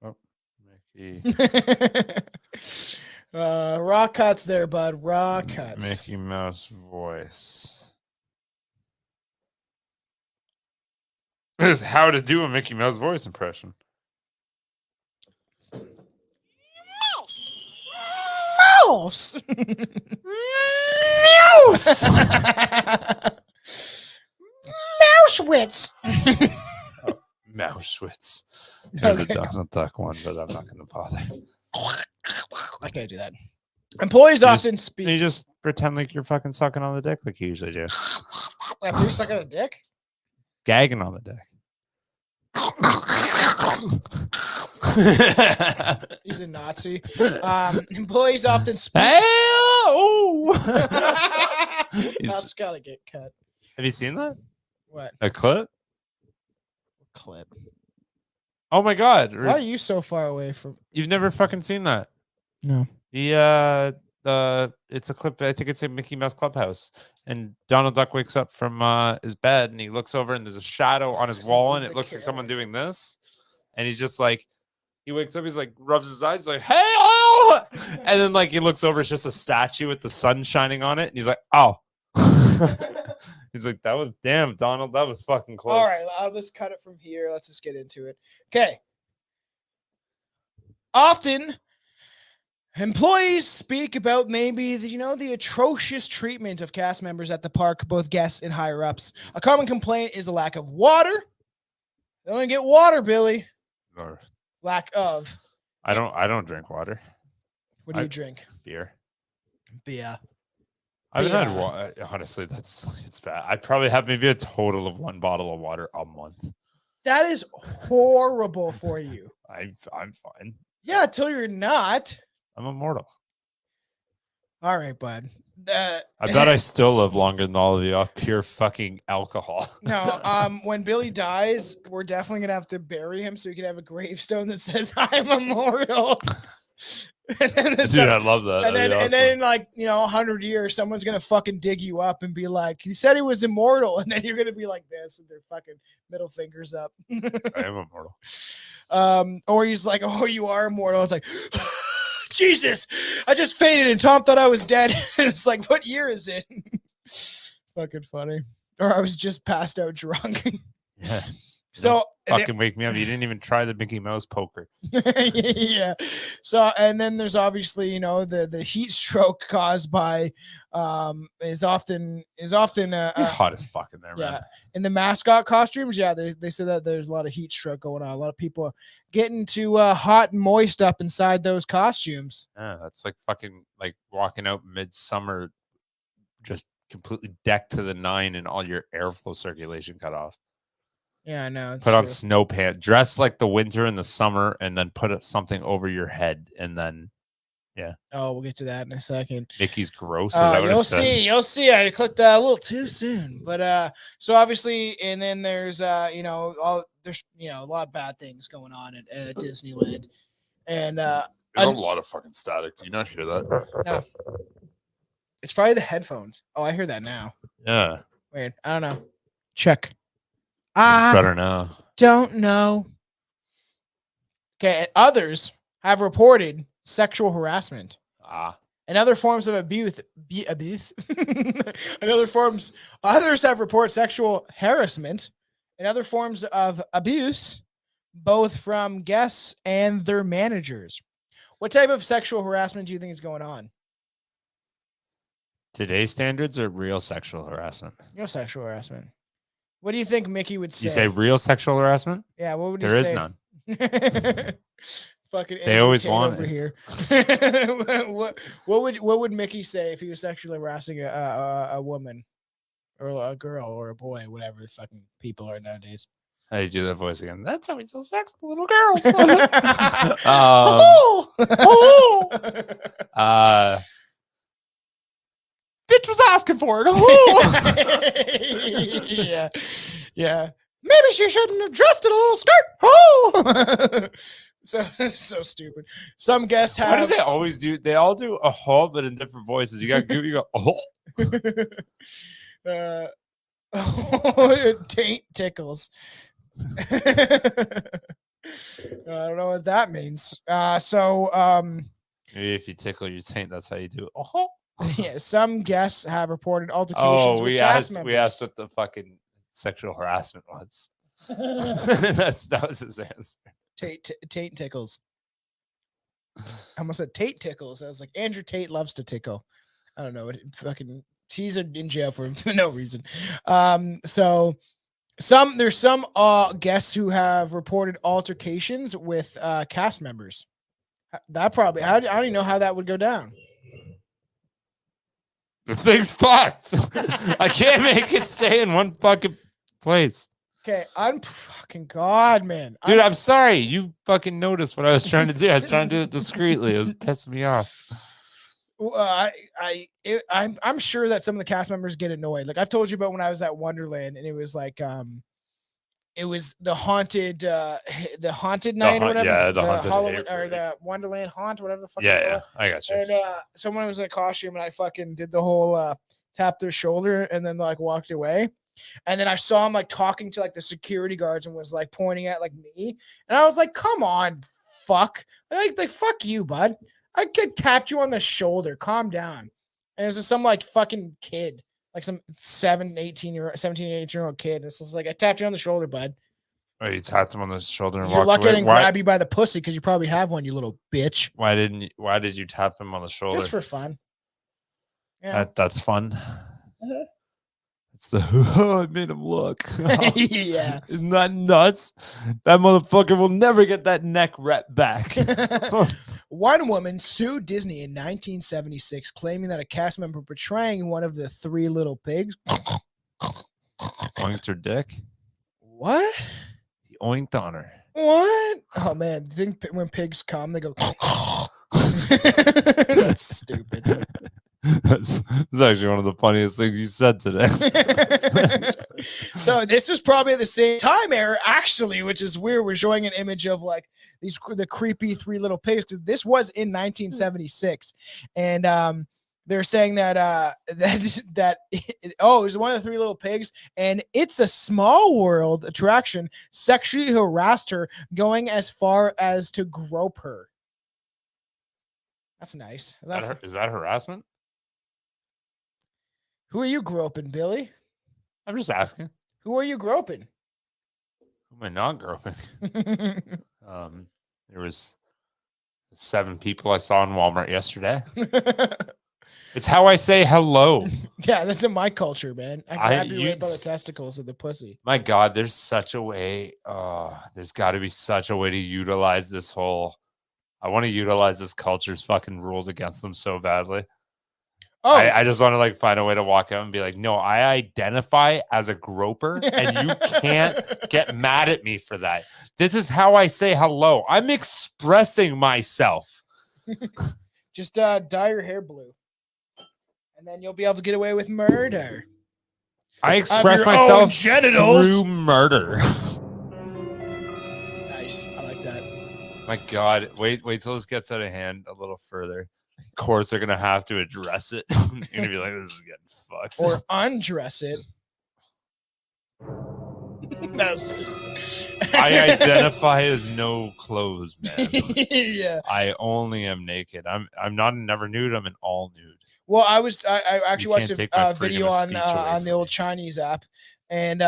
Oh, Mickey. Raw cuts there, bud. Raw cuts. Mickey Mouse voice. Here's how to do a Mickey Mouse voice impression. Mouse. Mouse. Mousewitz. Mousewitz. There's a Donald Duck one, but I'm not going to bother. I can't do that. Employees often speak. You just pretend like you're fucking sucking on the dick like you usually do. That's you sucking a dick? Gagging on the dick. He's a Nazi. Employees often speak. That's gotta get cut. Have you seen that? What? A clip? Clip. Oh my god. Why are you so far away from? You've never fucking seen that? No. It's a clip. I think it's in Mickey Mouse Clubhouse, and Donald Duck wakes up from his bed, and he looks over, and there's a shadow on his wall, and it looks like someone doing this, and he's just like, he wakes up, he's like, rubs his eyes, like, hey, oh! And then like he looks over, it's just a statue with the sun shining on it, and he's like, oh. He's like, that was damn, Donald, that was fucking close. All right, I'll just cut it from here. Let's just get into it. Okay. Often, employees speak about maybe the atrocious treatment of cast members at the park, both guests and higher ups. A common complaint is the lack of water. They only get water, Billy. Or, lack of. I don't drink water. What do you drink? Beer. Beer. I've had water. Honestly, it's bad. I probably have maybe a total of 1 bottle of water a month. That is horrible for you. I'm fine. Yeah, till you're not. I'm immortal. All right, bud. I bet I still live longer than all of you off pure fucking alcohol. No, when Billy dies, we're definitely gonna have to bury him so he can have a gravestone that says "I'm immortal." Dude, I love that. And then in like 100 years, someone's gonna fucking dig you up and be like, "He said he was immortal," and then you're gonna be like this, and their fucking middle fingers up. I am immortal. Or he's like, "Oh, you are immortal." It's like, Jesus, I just fainted and Tom thought I was dead. It's like, what year is it? Fucking funny. Or I was just passed out drunk. Yeah. So fucking wake me up. You didn't even try the Mickey Mouse poker. Yeah. So and then there's obviously, you know, the heat stroke caused by is often hot as fuck in there, yeah, man. in the mascot costumes. Yeah, they said that there's a lot of heat stroke going on. A lot of people are getting too hot and moist up inside those costumes. Yeah, that's like fucking like walking out midsummer, just completely decked to the nine and all your airflow circulation cut off. Yeah, I know. Put on snow pants, dress like the winter and the summer, and then put something over your head, and then, yeah. Oh, we'll get to that in a second. Mickey's gross. You'll see. I clicked a little too soon, but so obviously, and then there's there's a lot of bad things going on at Disneyland, and there's a lot of fucking static. Do you not hear that? No. It's probably the headphones. Oh, I hear that now. Yeah. Weird. I don't know. Check. It's better now. Don't know. Okay, others have reported sexual harassment. And other forms of abuse. Others have reported sexual harassment and other forms of abuse, both from guests and their managers. What type of sexual harassment do you think is going on? Today's standards are real sexual harassment. Real sexual harassment. What do you think Mickey would say? You say real sexual harassment? Yeah, what would you say? There is none. Fucking they always want over it. Here. what would Mickey say if he was sexually harassing a woman or a girl or a boy, whatever the fucking people are nowadays? How do you do that voice again? That's how he sells sex to little girls. Bitch was asking for it. Yeah. Maybe she shouldn't have dressed in a little skirt. Oh, so this is so stupid. Some guests have. Why do they always do? They all do a "oh," but in different voices. You got Goofy, you go "oh." Taint tickles. I don't know what that means. Maybe if you tickle your taint, that's how you do it. Oh. Yeah, some guests have reported altercations with cast members. We asked what the fucking sexual harassment was. that was his answer. Tate tickles. I almost said Tate tickles. I was like, Andrew Tate loves to tickle. I don't know. Fucking, he's in jail for no reason. So there's some guests who have reported altercations with cast members. That probably, I don't even know how that would go down. The thing's fucked. I can't make it stay in one fucking place. Okay, I'm fucking God, man. Dude, I'm sorry. You fucking noticed what I was trying to do. I was trying to do it discreetly. It was pissing me off. I'm sure that some of the cast members get annoyed. Like I've told you about when I was at Wonderland, and it was like it was the haunted night or whatever. Yeah, the haunted Halloween or the Wonderland haunt, whatever the fuck. Yeah, I got you. And someone was in a costume, and I fucking did the whole tap their shoulder and then like walked away. And then I saw him like talking to like the security guards and was like pointing at like me, and I was like, "Come on, fuck! Like fuck you, bud. I tapped you on the shoulder. Calm down." And it was just some like fucking kid. Like some 17-18-year-old kid. It's just like, I tapped you on the shoulder, bud. Oh, you tapped him on the shoulder and You're walked lucky away. I didn't grab you by the pussy because you probably have one, you little bitch. Why did you tap him on the shoulder? Just for fun. Yeah. That's fun. It's the I made him look. Yeah. Isn't that nuts? That motherfucker will never get that neck rep back. One woman sued Disney in 1976, claiming that a cast member portraying one of the three little pigs oinked her dick. What? He oinked on her. What? Oh man, I think when pigs come, they go. That's stupid. That's actually one of the funniest things you said today. So this was probably at the same time era, actually, which is weird. We're showing an image of like the creepy three little pigs. This was in 1976, and They're saying that it was one of the 3 little pigs, and It's a Small World attraction sexually harassed her, going as far as to grope her. That's nice. Is that harassment? Who are you groping, Billy? I'm just asking. Who are you groping? Who am I not groping? There was 7 people I saw in Walmart yesterday. It's how I say hello. Yeah, that's in my culture, man. I can grab you right by the testicles of the pussy. My God, there's such a way. There's got to be such a way to utilize this whole. I want to utilize this culture's fucking rules against them so badly. Oh, I just want to like find a way to walk out and be like, no, I identify as a groper, and you can't get mad at me for that. This is how I say hello. I'm expressing myself. Just dye your hair blue, and then you'll be able to get away with murder. I express myself through murder. Nice. I like that. My God. Wait till this gets out of hand a little further. Courts are going to have to address it. You're going to be like, this is getting fucked. Or undress it. That's I identify as no clothes, man. Yeah. I only am naked. I'm not never nude. I'm an all nude. Well, I actually watched a video on the old Chinese app, and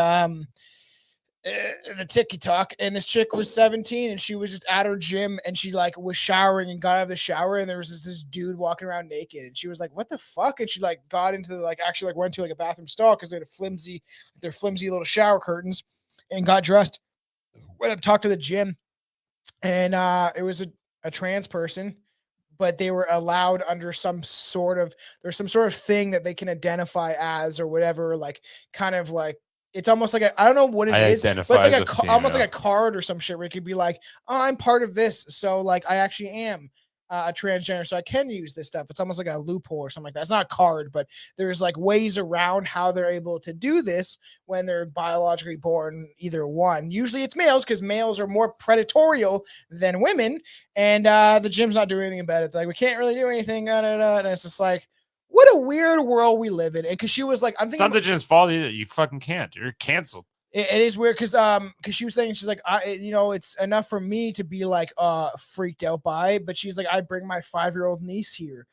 the TikTok, and this chick was 17, and she was just at her gym, and she like was showering and got out of the shower, and there was this dude walking around naked, and she was like, "What the fuck?" And she like got into the actually went to a bathroom stall because they're flimsy little shower curtains, and got dressed. Went up, talked to the gym, and it was a trans person, but they were allowed under there's some sort of thing that they can identify as or whatever, like kind of like. It's almost like I don't know what it is, but it's like almost like a card or some shit where it could be like, oh, I'm part of this. So like I actually am a transgender, so I can use this stuff. It's almost like a loophole or something like that. It's not a card, but there's like ways around how they're able to do this when they're biologically born either one. Usually it's males because males are more predatorial than women, and the gym's not doing anything about it. Like we can't really do anything, and it's just like, what a weird world we live in. And because she was like, I'm thinking, it's not just fault either. You fucking can't. You're canceled. It is weird because she was saying, she's like, it's enough for me to be like freaked out by it, but she's like, I bring my 5-year-old niece here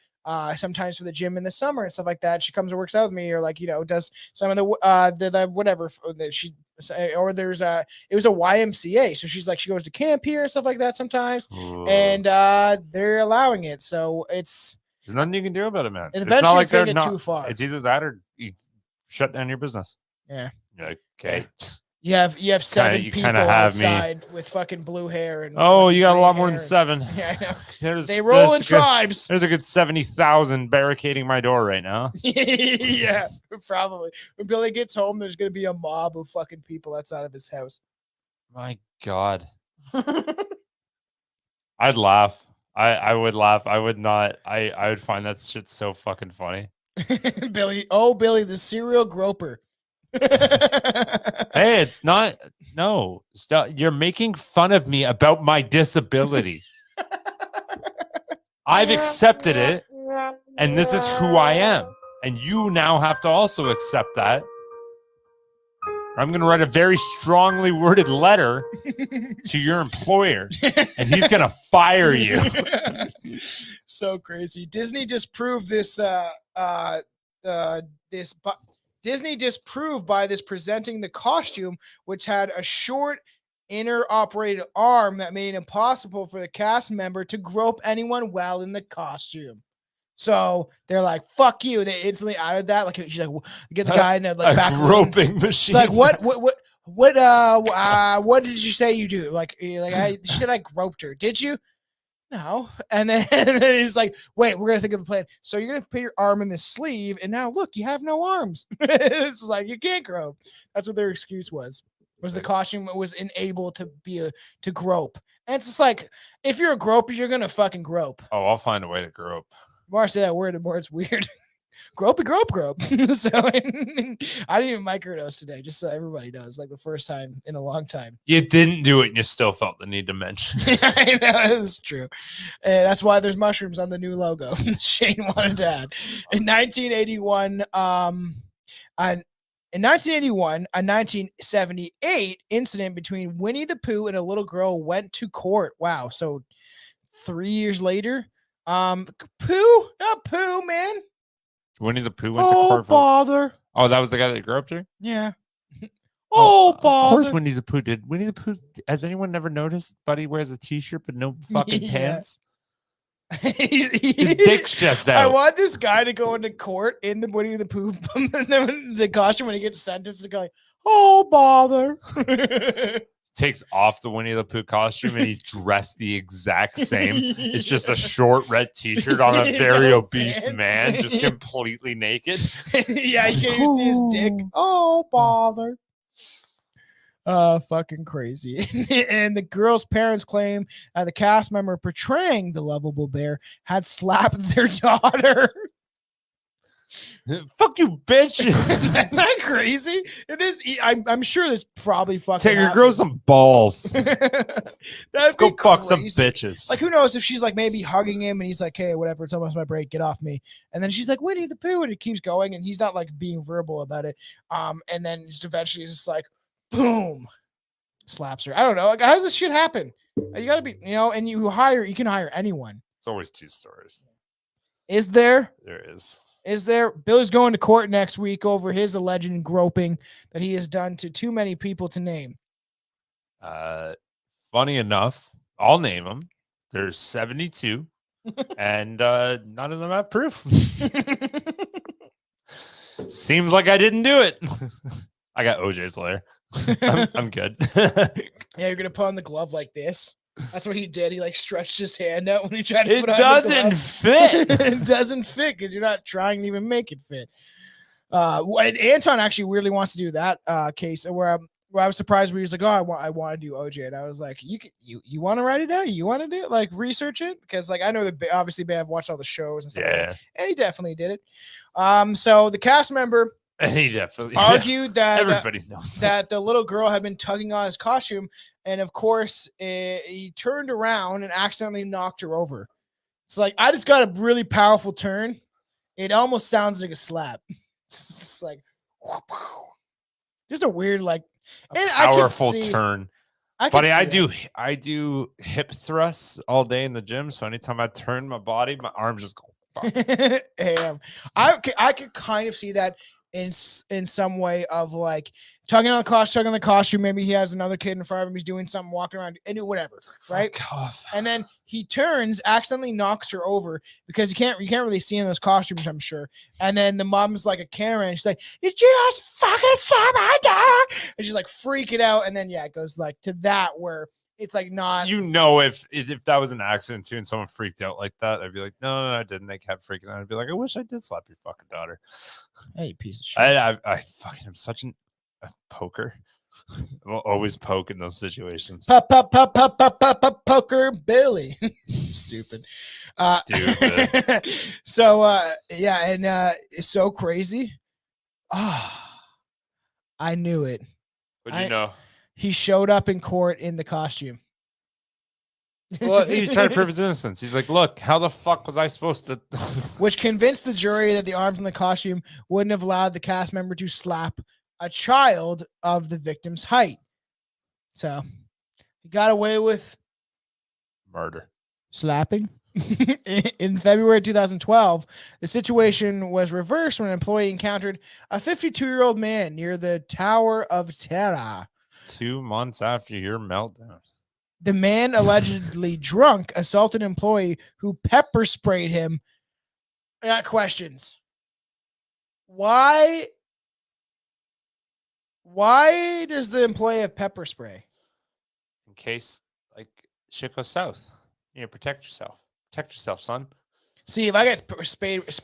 sometimes for the gym in the summer and stuff like that. She comes and works out with me, or like, does some of the whatever that she, or there's it was a YMCA, so she's like, she goes to camp here and stuff like that sometimes. Ooh. And they're allowing it, so there's nothing you can do about it, man. Eventually, it's going to get too far. It's either that or you shut down your business. Yeah. You're like, okay. Yeah. You have 7 people outside with fucking blue hair. And you got a lot more than 7. Yeah, I know. They roll in tribes. There's a good 70,000 barricading my door right now. Yeah, probably. When Billy gets home, there's going to be a mob of fucking people outside of his house. My God. I'd laugh. I would laugh. I would not. I would find that shit so fucking funny. Billy, the serial groper. Hey, it's not. No, stop. You're making fun of me about my disability. I've accepted it, and this is who I am. And you now have to also accept that. I'm going to write a very strongly worded letter to your employer, and he's going to fire you. So crazy. Disney disproved this. Disney disproved by this presenting the costume, which had a short inner operated arm that made it impossible for the cast member to grope anyone while in the costume. So they're like, "Fuck you!" They instantly added that. Like she's like, get the guy in the like back groping machine. It's like, what did you say you do? She said I groped her. Did you? No. And then he's like, wait, we're gonna think of a plan. So you're gonna put your arm in the sleeve, and now look, you have no arms. It's like you can't grope. That's what their excuse was the costume was unable to grope. And it's just like, if you're a groper, you're gonna fucking grope. Oh, I'll find a way to grope. The more I say that word, the more it's weird. Gropey grope. So I didn't even microdose today, just so everybody knows, like the first time in a long time. You didn't do it and you still felt the need to mention. I know, it's true. And that's why there's mushrooms on the new logo. Shane wanted to add. In 1981, in 1981, a 1978 incident between Winnie the Pooh and a little girl went to court. Wow. So 3 years later, Pooh, not Pooh, man. Winnie the Pooh went to court. Father. Oh, that was the guy that grew up there? Yeah. Of course Winnie the Pooh did. Winnie the Pooh, has anyone never noticed Buddy wears a t-shirt but no fucking pants? His dick's just out. I want this guy to go into court in the Winnie the Pooh the costume when he gets sentenced to go like, oh, bother. Takes off the Winnie the Pooh costume and he's dressed the exact same. It's just a short red t-shirt on a very obese man, just completely naked. Yeah, you can't even see his dick. Oh, bother. Fucking crazy. And the girl's parents claim the cast member portraying the lovable bear had slapped their daughter. Fuck you, bitch. Isn't that crazy? I'm sure this probably fucking take your girl some balls. Let's go fuck some bitches. Like, who knows if she's like maybe hugging him and he's like, hey, whatever, it's almost my break, get off me. And then she's like, Winnie the Pooh, and it keeps going and he's not like being verbal about it. And then just eventually it's just like, boom, slaps her. I don't know. Like, how does this shit happen? You gotta be, and you can hire anyone. It's always two stories. Is there? There is. Is there? Billy's going to court next week over his alleged groping that he has done to too many people to name. Funny enough, I'll name them. There's 72, and none of them have proof. Seems like I didn't do it. I got OJ's lawyer. I'm good. Yeah, you're gonna put on the glove like this. That's what he did. He like stretched his hand out when he tried to it put on doesn't the glove. fit. It doesn't fit because you're not trying to even make it fit. Anton actually weirdly wants to do that case where I was surprised where he was like, oh, I want to do OJ, and I was like, you want to write it out? You want to do it? Like research it? Because like I know that obviously I've watched all the shows and stuff. Yeah, like and he definitely did it. So the cast member. And he definitely argued that everybody knows that the little girl had been tugging on his costume, and of course he turned around and accidentally knocked her over. It's like, I just got a really powerful turn. It almost sounds like a slap. It's like just a weird powerful turn. Buddy, I I do hip thrusts all day in the gym, so anytime I turn my body, my arms just go. Damn. I could kind of see that in some way of like tugging on the costume. Maybe he has another kid in front of him. He's doing something, walking around, and whatever, right? And then he turns, accidentally knocks her over because you can't really see in those costumes, I'm sure. And then the mom's like a Karen. She's like, "Did you just fucking slap my daughter?" And she's like freaking out. And then it goes like to that where it's like not. If that was an accident too, and someone freaked out like that, I'd be like, no, I didn't. They kept freaking out. I'd be like, I wish I did slap your fucking daughter. Hey, you piece of shit. I fucking am such a poker. I'm always poke in those situations. Poker Billy. Stupid. So it's so crazy. I knew it. What'd you know? He showed up in court in the costume. Well, he's trying to prove his innocence. He's like, look, how the fuck was I supposed to? Which convinced the jury that the arms in the costume wouldn't have allowed the cast member to slap a child of the victim's height. So he got away with murder. Slapping. In February 2012, the situation was reversed when an employee encountered a 52-year-old man near the Tower of Terror. 2 months after your meltdown. The man, allegedly drunk, assaulted an employee who pepper sprayed him. I got questions. Why does the employee have pepper spray? In case shit goes south. You protect yourself. Protect yourself, son. See, if I get sprayed, if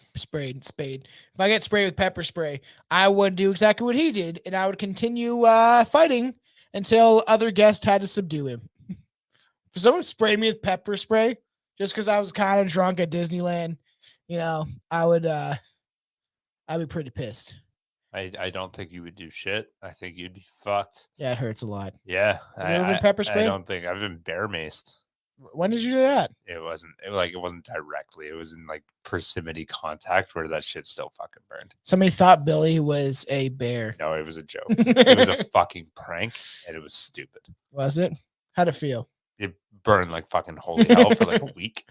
I get sprayed with pepper spray, I would do exactly what he did, and I would continue fighting until other guests had to subdue him. If someone sprayed me with pepper spray just because I was kind of drunk at Disneyland, I would I'd be pretty pissed. I don't think you would do shit. I think you'd be fucked. Yeah, it hurts a lot. Yeah. Have you ever been pepper I sprayed? don't think I've been bear maced. When did you do that? It wasn't directly. It was in like proximity contact where that shit still fucking burned. Somebody thought Billy was a bear. No, it was a joke. It was a fucking prank, and it was stupid. Was it? How'd it feel? It burned like fucking holy hell for like a week.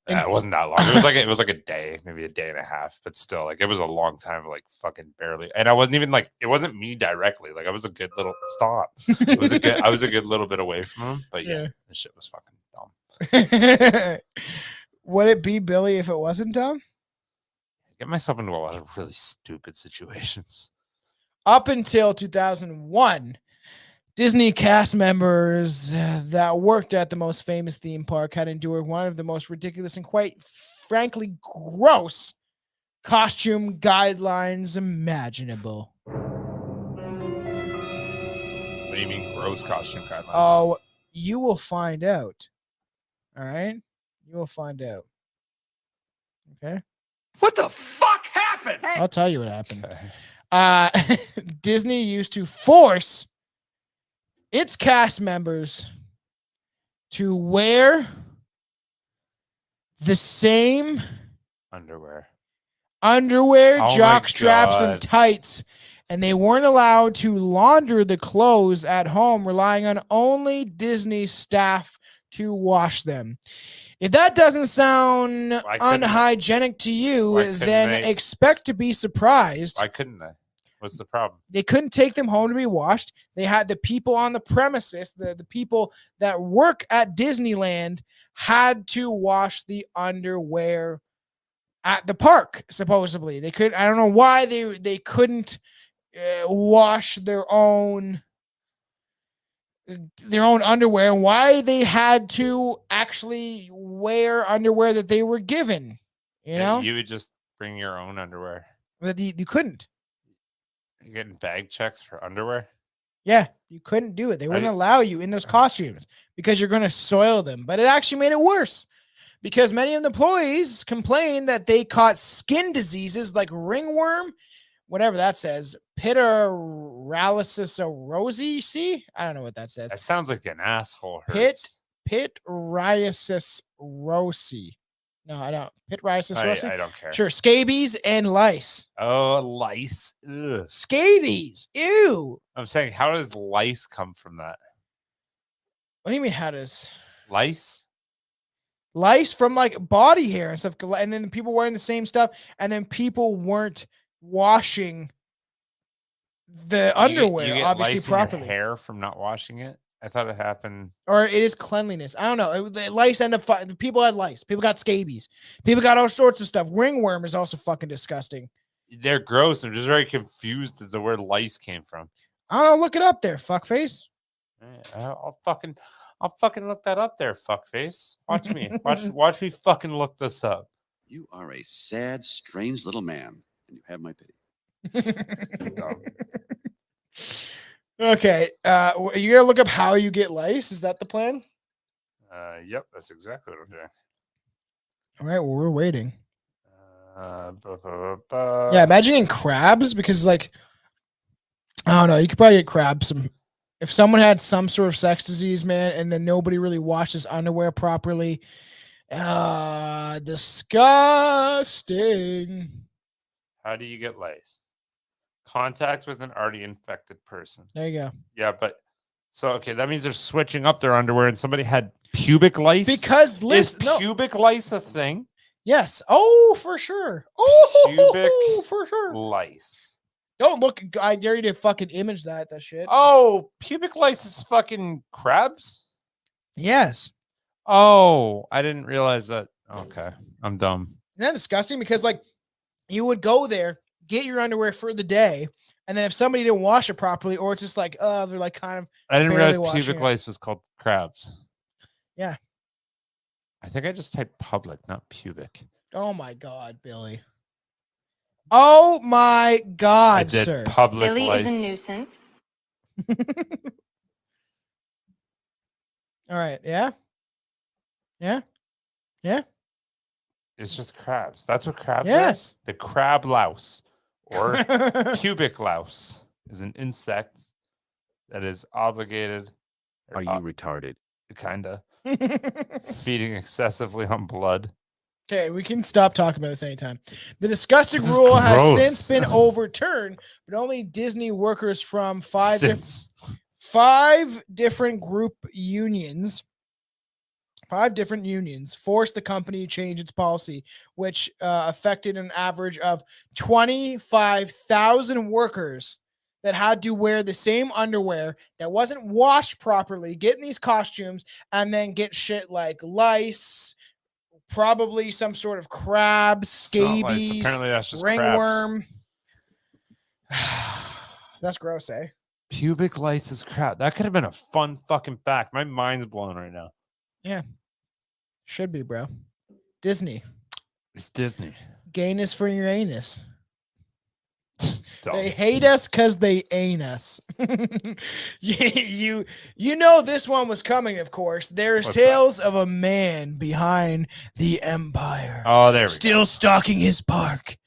It wasn't that long. It was like a day, maybe a day and a half, but still, like it was a long time, like fucking barely. And I wasn't even like it wasn't me directly. Like I was a good little stop. I was a good little bit away from him, but yeah. This shit was fucking dumb. Would it be Billy if it wasn't dumb? I get myself into a lot of really stupid situations. Up until 2001, Disney cast members that worked at the most famous theme park had endured one of the most ridiculous and quite frankly gross costume guidelines imaginable. What do you mean gross costume guidelines? Oh, you will find out. All right? You will find out. Okay? What the fuck happened? I'll tell you what happened. Okay. Disney used to force its cast members to wear the same underwear, jock straps, and tights, and they weren't allowed to launder the clothes at home, relying on only Disney staff to wash them. If that doesn't sound unhygienic to you, then expect to be surprised. Why couldn't they? What's the problem? They couldn't take them home to be washed. They had the people on the premises, the people that work at Disneyland had to wash the underwear at the park, supposedly. They could, I don't know why they couldn't wash their own underwear, and why they had to actually wear underwear that they were given. You know? You would just bring your own underwear. But you couldn't. You're getting bag checks for underwear? Yeah, you couldn't do it. They wouldn't allow you in those costumes because you're going to soil them. But it actually made it worse because many of the employees complained that they caught skin diseases like ringworm, whatever that says, pityriasis rosacea. I don't know what that says. That sounds like an asshole hurts. Pityriasis rosacea. No, I don't. Pityriasis rosacea? I don't care. Sure. Scabies and lice. Oh, lice. Ugh. Scabies. Ew. I'm saying, how does lice come from that? What do you mean, how does? Lice? Lice from like body hair and stuff. And then people wearing the same stuff. And then people weren't washing the underwear, you get obviously, lice properly. In your hair from not washing it? I thought it happened. Or it is cleanliness. I don't know. Lice end up. People had lice. People got scabies. People got all sorts of stuff. Ringworm is also fucking disgusting. They're gross. I'm just very confused as to where lice came from. I don't know. Look it up there, fuckface. I'll fucking look that up there, fuckface. Watch me. Watch me fucking look this up. You are a sad, strange little man, and you have my pity. Okay, you gotta look up how you get lice. Is that the plan? Yep, that's exactly what I'm doing. All right, well, we're waiting. Yeah, imagine getting crabs because, like, I don't know, you could probably get crabs. If someone had some sort of sex disease, man, and then nobody really washed his underwear properly, disgusting. How do you get lice? Contact with an already infected person. There you go. Yeah, but so okay, that means they're switching up their underwear, and somebody had pubic lice. Because pubic lice a thing? Yes. Oh, for sure. Oh, pubic for sure. Lice. Don't look. I dare you to fucking image that shit. Oh, pubic lice is fucking crabs? Yes. Oh, I didn't realize that. Okay, I'm dumb. Isn't that disgusting? Because like you would go there, get your underwear for the day, and then if somebody didn't wash it properly, or it's just like, they're like kind of. I didn't realize pubic lice was called crabs. Yeah. I think I just typed public, not pubic. Oh my God, Billy. Oh my God, I did sir. Public Billy lice. is a nuisance. All right. Yeah. Yeah. Yeah. It's just crabs. That's what crabs are. Yes. The crab louse. Or pubic louse is an insect that is obligated. Are you retarded? Kinda. Feeding excessively on blood. Okay, we can stop talking about this anytime. The disgusting This is rule has gross. since been overturned, but only Disney workers from five different group unions, 5 different unions, forced the company to change its policy, which affected an average of 25,000 workers that had to wear the same underwear that wasn't washed properly, get in these costumes, and then get shit like lice, probably some sort of crab, scabies, apparently that's just ringworm. That's gross, eh? Pubic lice is crap. That could have been a fun fucking fact. My mind's blown right now. Yeah. Should be, bro. Disney. It's Disney. Gayness for your anus. Dumb. They hate us because they ain't us. you know this one was coming, of course. There's What's tales of a man behind the empire. Oh, there we Still stalking his park.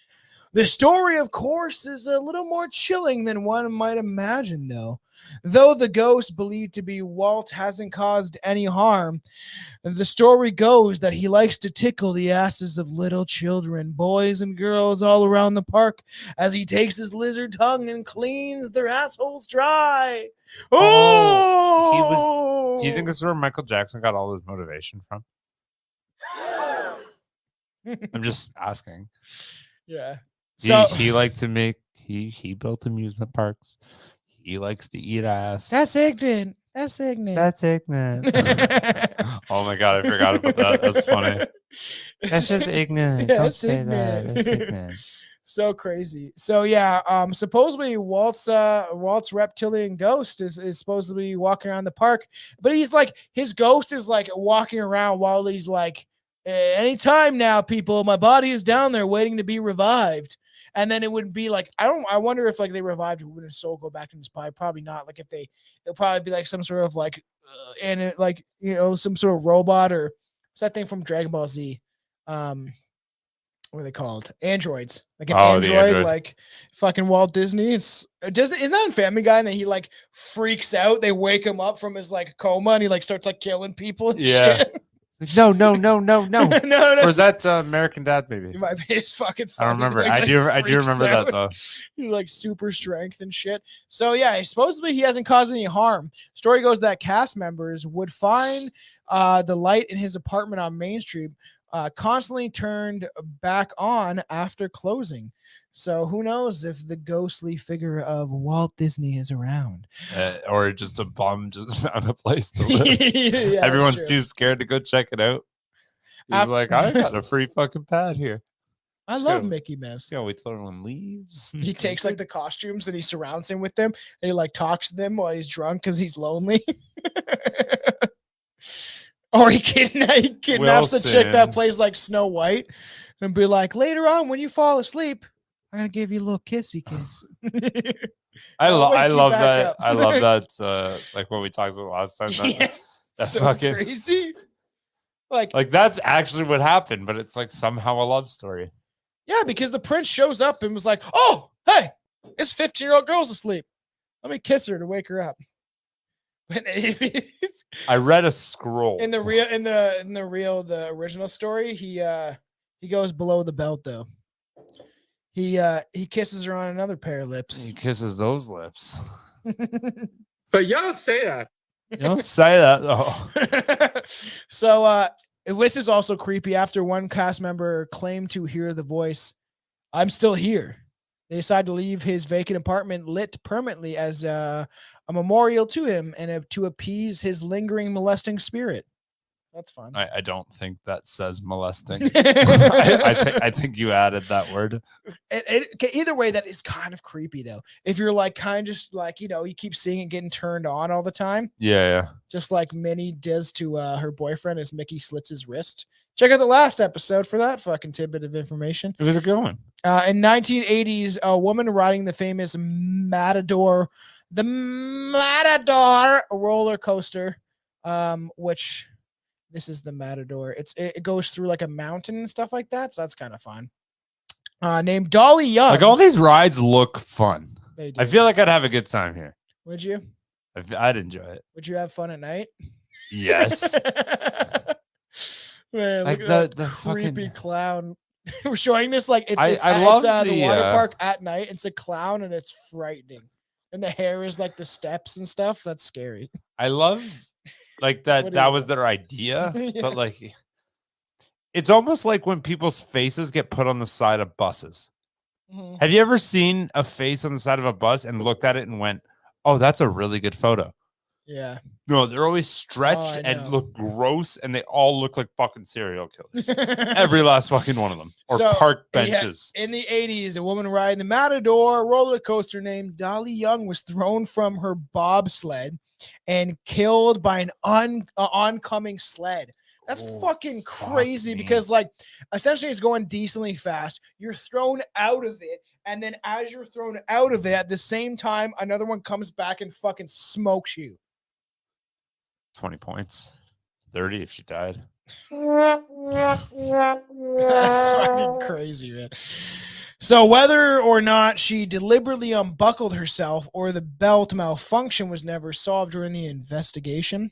The story, of course, is a little more chilling than one might imagine, though. Though the ghost believed to be Walt hasn't caused any harm, the story goes that he likes to tickle the asses of little children, boys and girls all around the park as he takes his lizard tongue and cleans their assholes dry. Oh! Do you think this is where Michael Jackson got all his motivation from? I'm just asking. Yeah. He liked to make he built amusement parks. He likes to eat ass. That's ignorant. That's ignorant. That's ignorant. Oh my god, I forgot about that. That's funny. That's just ignorant. Don't say that. That's ignorant. So crazy. So yeah, supposedly Walt's reptilian ghost is supposed to be walking around the park, but he's like his ghost is like walking around while he's like, anytime now, people, my body is down there waiting to be revived. And then it would be like, I wonder if like they revived, would his soul go back in his body? Probably not. Like if it'll probably be like some sort of like, and it like, you know, some sort of robot or what's that thing from Dragon Ball Z? What are they called? Androids. Like an android, like fucking Walt Disney. Isn't that in Family Guy? And then he like freaks out. They wake him up from his like coma and he like starts like killing people and shit. No. no. No. Or is that American Dad, maybe? It might be his fucking. I don't remember. Like, I do remember out. that though. He's like super strength and shit. So yeah, supposedly he hasn't caused any harm. Story goes that cast members would find the light in his apartment on Main Street constantly turned back on after closing. So who knows if the ghostly figure of Walt Disney is around, or just a bum just found a place to live. Yeah, everyone's too scared to go check it out. He's like, I got a free fucking pad here. I love Mickey Mouse. Yeah, wait till everyone leaves. He takes like the costumes and he surrounds him with them and he like talks to them while he's drunk because he's lonely. Or he kidnaps the chick that plays like Snow White and be like, later on when you fall asleep, I'm gonna give you a little kissy kiss. I love that. I love that. Like what we talked about last time. That's so fucking crazy. Like that's actually what happened, but it's like somehow a love story. Yeah, because the prince shows up and was like, "Oh, hey, this 15-year-old girl's asleep. Let me kiss her to wake her up." I read a scroll in the original story. He goes below the belt though. He kisses her on another pair of lips. He kisses those lips. But you don't say that. You don't say that though. So this is also creepy. After one cast member claimed to hear the voice, "I'm still here," they decided to leave his vacant apartment lit permanently as a memorial to him and to appease his lingering molesting spirit. That's fun. I don't think that says molesting. I think you added that word. Either way, that is kind of creepy though. If you're like kind of just like, you know, you keep seeing it getting turned on all the time. Yeah. Just like Minnie does to her boyfriend as Mickey slits his wrist. Check out the last episode for that fucking tidbit of information. It was a good one. In 1980s, a woman riding the famous Matador roller coaster, which this is the Matador. It goes through like a mountain and stuff like that. So that's kind of fun. named Dolly Young. Like all these rides look fun. They do. I feel like I'd have a good time here. Would you? I'd enjoy it. Would you have fun at night? Yes. Man, Like look at the that creepy fucking clown. We're showing this like it's I love the water the, park at night. It's a clown and it's frightening. And the hair is like the steps and stuff. That's scary. I love like What that is was it? their idea, Yeah. but like it's almost like when people's faces get put on the side of buses. Mhm. Have you ever seen a face on the side of a bus and looked at it and went, "Oh, that's a really good photo"? Yeah. No, they're always stretched I and know. look gross, and they all look like fucking serial killers. Every last fucking one of them, or So, park yeah, benches. in the 80s, a woman riding the Matador roller coaster named Dolly Young was thrown from her bobsled and killed by an oncoming sled. That's Oh, fucking fuck crazy me. because, like, essentially it's going decently fast. You're thrown out of it. And then as you're thrown out of it, at the same time, another one comes back and fucking smokes you. 20 points, 30 if she died. That's fucking crazy, man. So whether or not she deliberately unbuckled herself or the belt malfunction was never solved during the investigation.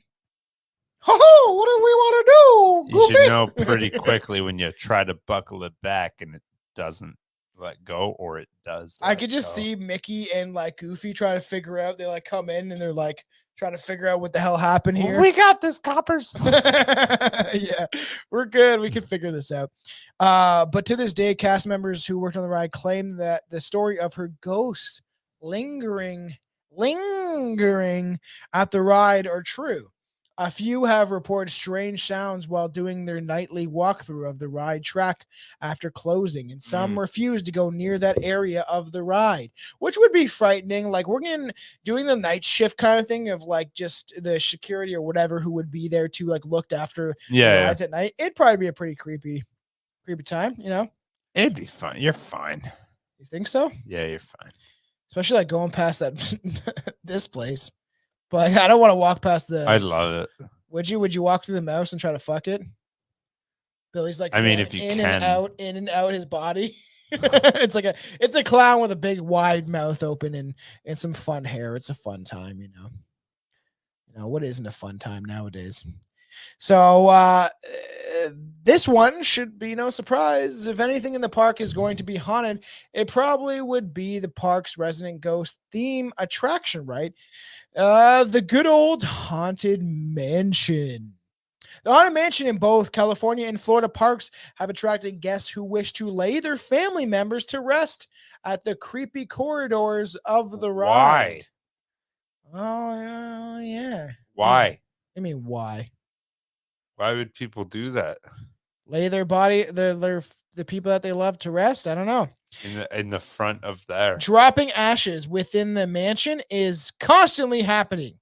Oh, what do we want to do? You should Goofy? know pretty quickly when you try to buckle it back and it doesn't let go, or it does. I let could just go. see Mickey and like Goofy trying to figure out. They like come in and they're like trying to figure out what the hell happened here. We got this, coppers. Yeah, we're good. We can figure this out. But to this day, cast members who worked on the ride claim that the story of her ghost lingering at the ride are true. A few have reported strange sounds while doing their nightly walkthrough of the ride track after closing, and some refuse to go near that area of the ride, which would be frightening. Like doing the night shift kind of thing of like just the security or whatever who would be there to like looked after the Yeah, rides at night. It'd probably be a pretty creepy time, you know? it'd be fun. You're fine. You think so? Yeah, you're fine. Especially like going past that this place. But like, I don't want to walk past the. I love it. Would you walk through the mouse and try to fuck it? Billy's like, I mean, throwing if you in can. and out his body. it's a clown with a big wide mouth open and some fun hair. It's a fun time, you know. You know what isn't a fun time nowadays? So this one should be no surprise. If anything in the park is going to be haunted, it probably would be the park's resident ghost theme attraction, right? The good old Haunted Mansion. The Haunted Mansion in both California and Florida parks have attracted guests who wish to lay their family members to rest at the creepy corridors of the ride. Oh, yeah. Why? I mean, why? Why would people do that? Lay their body, the people that they love to rest? I don't know. In the front of there. Dropping ashes within the mansion is constantly happening.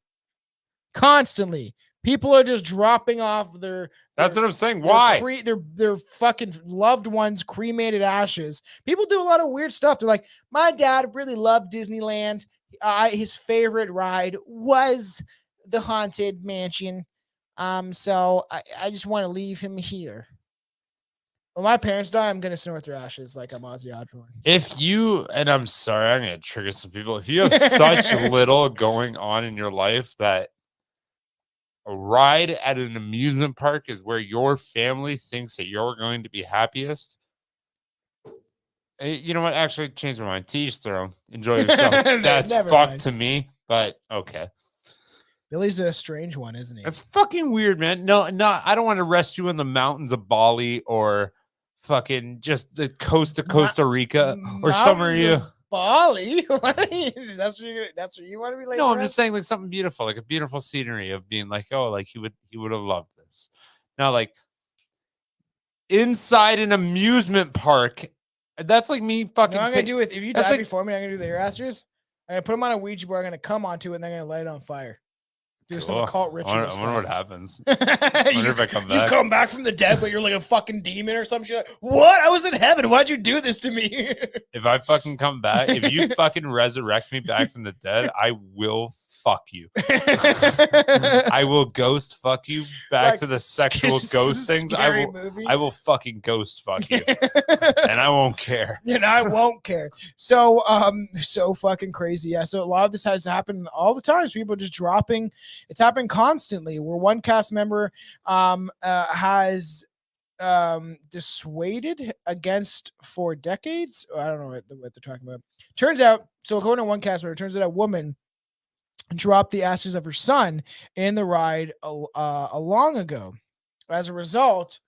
Constantly. People are just dropping off That's what I'm saying. Why? Their fucking loved ones' cremated ashes. People do a lot of weird stuff. They're like, my dad really loved Disneyland. His favorite ride was the Haunted Mansion. So I just want to leave him here. When my parents die, I'm gonna snort their ashes like I'm Ozzy Osbourne. If you, and I'm sorry, I'm gonna trigger some people. If you have such little going on in your life that a ride at an amusement park is where your family thinks that you're going to be happiest, you know what? Actually, change my mind. To each their own. Enjoy yourself. That's Never fucked mind. to me, but okay. Billy's a strange one, isn't he? That's fucking weird, man. No, I don't want to rest you in the mountains of Bali or fucking just the coast of Costa Rica or somewhere Mountains you. of Bali? That's where you want to be like. No, I'm just saying like something beautiful, like a beautiful scenery of being like, oh, like he would have loved this. Now, like inside an amusement park, that's like me fucking. You know what I'm gonna do with if you die like- before me, I'm gonna do the hereafter's. I'm gonna put them on a Ouija board. I'm gonna come onto it and then I'm gonna light it on fire. Do some Cool. occult I ritual wonder stuff. what happens. I wonder if I come You back. come back from the dead, but you're like a fucking demon or some shit. Like, what? I was in heaven. Why'd you do this to me? If I fucking come back, if you fucking resurrect me back from the dead, I will fuck you. I will ghost fuck you back Like, to the sexual ghost things. I will fucking ghost fuck you. And I won't care. And I won't care. So so fucking crazy. Yeah. So a lot of this has happened all the times. People just dropping. It's happened constantly where one cast member has dissuaded against for decades. I don't know what they're talking about. Turns out, so according to one cast member, it turns out a woman dropped the ashes of her son in the ride a long ago. As a result,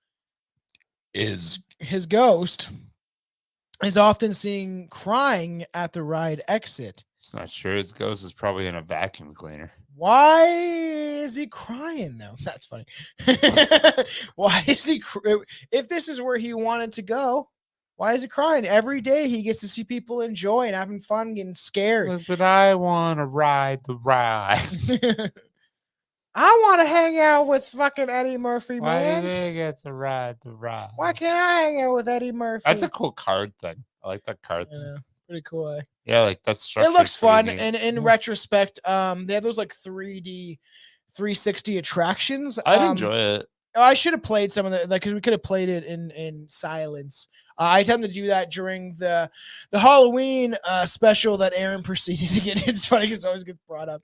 his ghost is often seen crying at the ride exit. It's not sure. His ghost is probably in a vacuum cleaner. Why is he crying though? That's funny. Why is he? If this is where he wanted to go, why is he crying? Every day he gets to see people enjoy and having fun, getting scared. But I want to ride the ride. I want to hang out with fucking Eddie Murphy, Why man. do they get to ride the ride? Why can't I hang out with Eddie Murphy? That's a cool card thing. I like that card thing. Yeah, pretty cool. Eh? Yeah, like that's. It looks fun, and in retrospect, they have those like 3D 360 attractions. I'd enjoy it. I should have played some of the because we could have played it in silence. I attempted to do that during the Halloween special that Aaron proceeded to get. It's funny because it always gets brought up.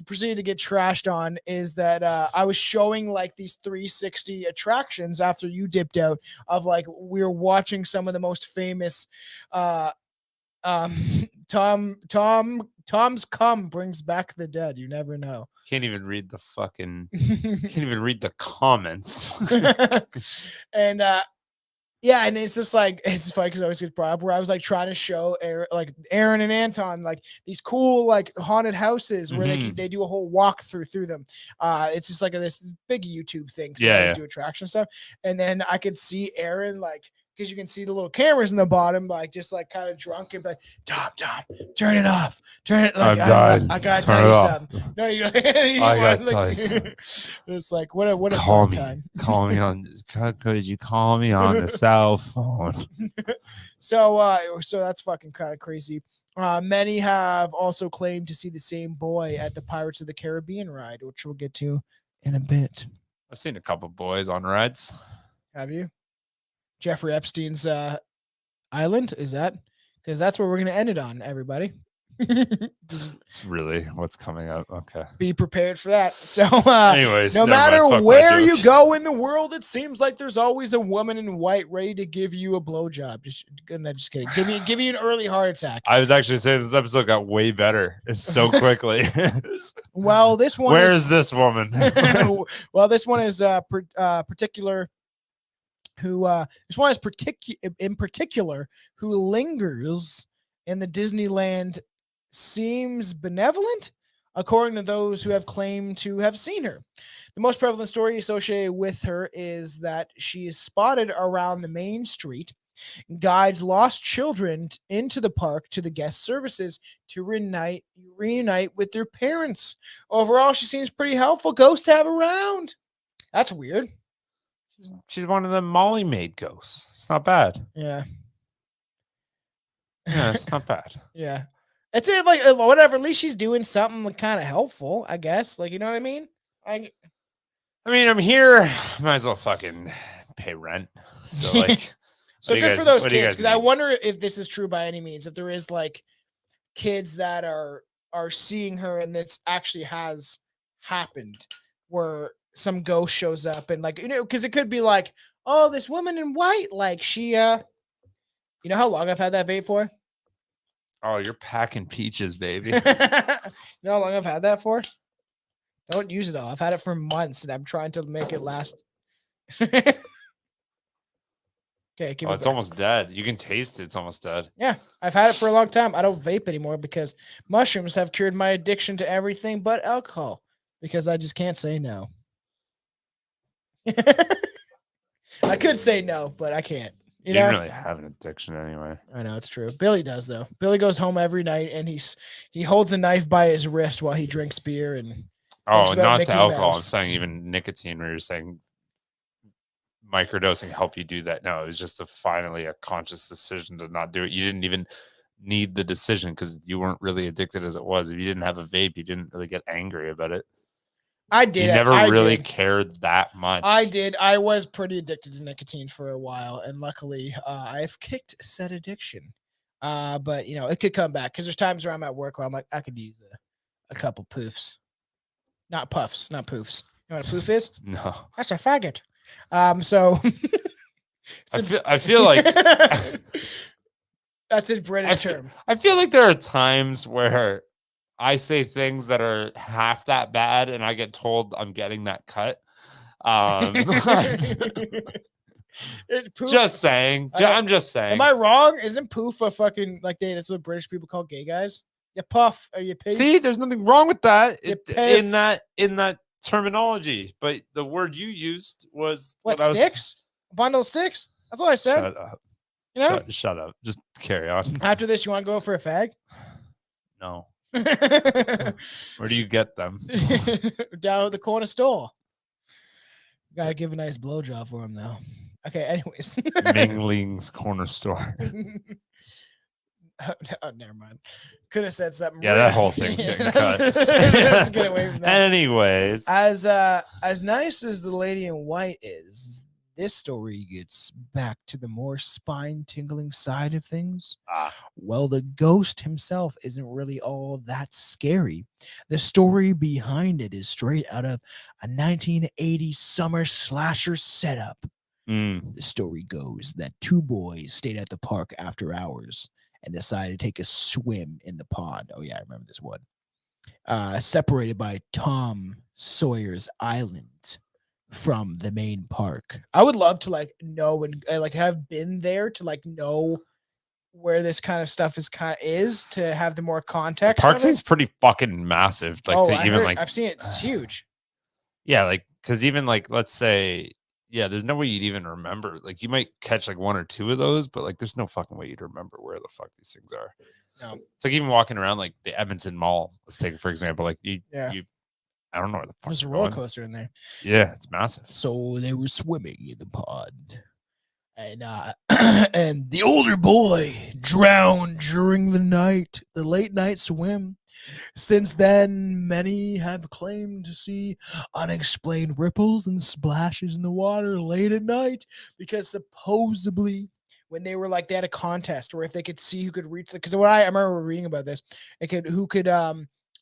Proceeded to get trashed on is that I was showing like these 360 attractions after you dipped out of like we were watching some of the most famous. Tom's cum brings back the dead. You never know. Can't even read the fucking. Can't even read the comments. And yeah, and it's just like it's funny because I always get brought up where I was like trying to show Aaron and Anton like these cool like haunted houses where they do a whole walkthrough through them. It's just like this big YouTube thing. So they do attraction stuff, and then I could see Aaron like. Because you can see the little cameras in the bottom, like just like kind of drunk and like, Tom, turn it off. Turn it. Like, I gotta tell you something. No, I gotta tell you something. It's like what a fun time. Call me on. Could you call me on the cell phone? So that's fucking kind of crazy. Many have also claimed to see the same boy at the Pirates of the Caribbean ride, which we'll get to in a bit. I've seen a couple boys on rides. Have you? Jeffrey Epstein's island, is that? Because that's where we're going to end it on, everybody. It's really what's coming up. Okay. Be prepared for that. So anyways, no matter where you go in the world, it seems like there's always a woman in white ready to give you a blowjob. Just kidding. Give me an early heart attack. I was actually saying this episode got way better. It's so quickly. Well, this one Where is this woman? Well, this one is particular this one is in particular who lingers in the Disneyland seems benevolent, according to those who have claimed to have seen her. The most prevalent story associated with her is that she is spotted around the main street, guides lost children into the park to the guest services to reunite with their parents. Overall, she seems pretty helpful ghost to have around. That's weird. She's one of the Molly Maid ghosts. It's not bad. Yeah. Yeah, it's not bad. Yeah. It's it like whatever. At least she's doing something like kind of helpful, I guess. Like, you know what I mean? I mean, I'm here. Might as well fucking pay rent. So like, so good for those kids. Because I wonder if this is true by any means. If there is like kids that are seeing her and this actually has happened, where some ghost shows up and like, you know, because it could be like, oh, this woman in white, like she you know how long I've had that vape for? Oh, you're packing peaches, baby. You know how long I've had that for? Don't use it all. I've had it for months and I'm trying to make it last. Okay, it's almost dead. You can taste it. It's almost dead. Yeah, I've had it for a long time. I don't vape anymore because mushrooms have cured my addiction to everything but alcohol because I just can't say no. I could say no, but I can't. You don't know? Really have an addiction anyway. I know it's true. Billy does though. Billy goes home every night and he holds a knife by his wrist while he drinks beer and. Oh, not to alcohol. I'm saying even nicotine. Where you're saying microdosing help you do that. No, it was just finally a conscious decision to not do it. You didn't even need the decision because you weren't really addicted as it was. If you didn't have a vape, you didn't really get angry about it. I did. You never I really did. cared that much. I did. I was pretty addicted to nicotine for a while, and luckily, I've kicked said addiction. But you know, it could come back because there's times where I'm at work where I'm like, I could use a couple poofs, not puffs, not poofs. You know what a poof is? No, that's a faggot. So I feel like that's a British term. I feel like there are times where I say things that are half that bad, and I get told I'm getting that cut. Just saying. I'm just saying. Am I wrong? Isn't poof a fucking like that's what British people call gay guys? You puff or you pig. See, there's nothing wrong with that in that terminology. But the word you used was what sticks? A bundle of sticks? That's what I said. Shut up. You know? Shut up. Just carry on. After this, you want to go for a fag? No. Where do you get them? Down at the corner store. Gotta give a nice blowjob for him though. Okay, anyways. Mingling's corner store. Oh, never mind. Could have said something. Yeah, that whole thing's getting cut. Let's get away from that. Anyways. As nice as the lady in white is, this story gets back to the more spine-tingling side of things. Well, the ghost himself isn't really all that scary. The story behind it is straight out of a 1980s summer slasher setup. The story goes that two boys stayed at the park after hours and decided to take a swim in the pond. Oh, yeah, I remember this one. Separated by Tom Sawyer's Island from the main park. I would love to know and have been there to know where this kind of stuff is to have the more context. The park seems pretty fucking massive. I've seen it. It's huge. Yeah, because even let's say, yeah, there's no way you'd even remember. You might catch one or two of those, but there's no fucking way you'd remember where the fuck these things are. No. It's even walking around the Edmonton Mall. Let's take it for example. I don't know where the fuck there's a roller coaster in there. Yeah, it's massive. So they were swimming in the pond, and and the older boy drowned during the late night swim. Since then, many have claimed to see unexplained ripples and splashes in the water late at night because supposedly when they were they had a contest where if they could see who could reach because what I remember reading about this, who could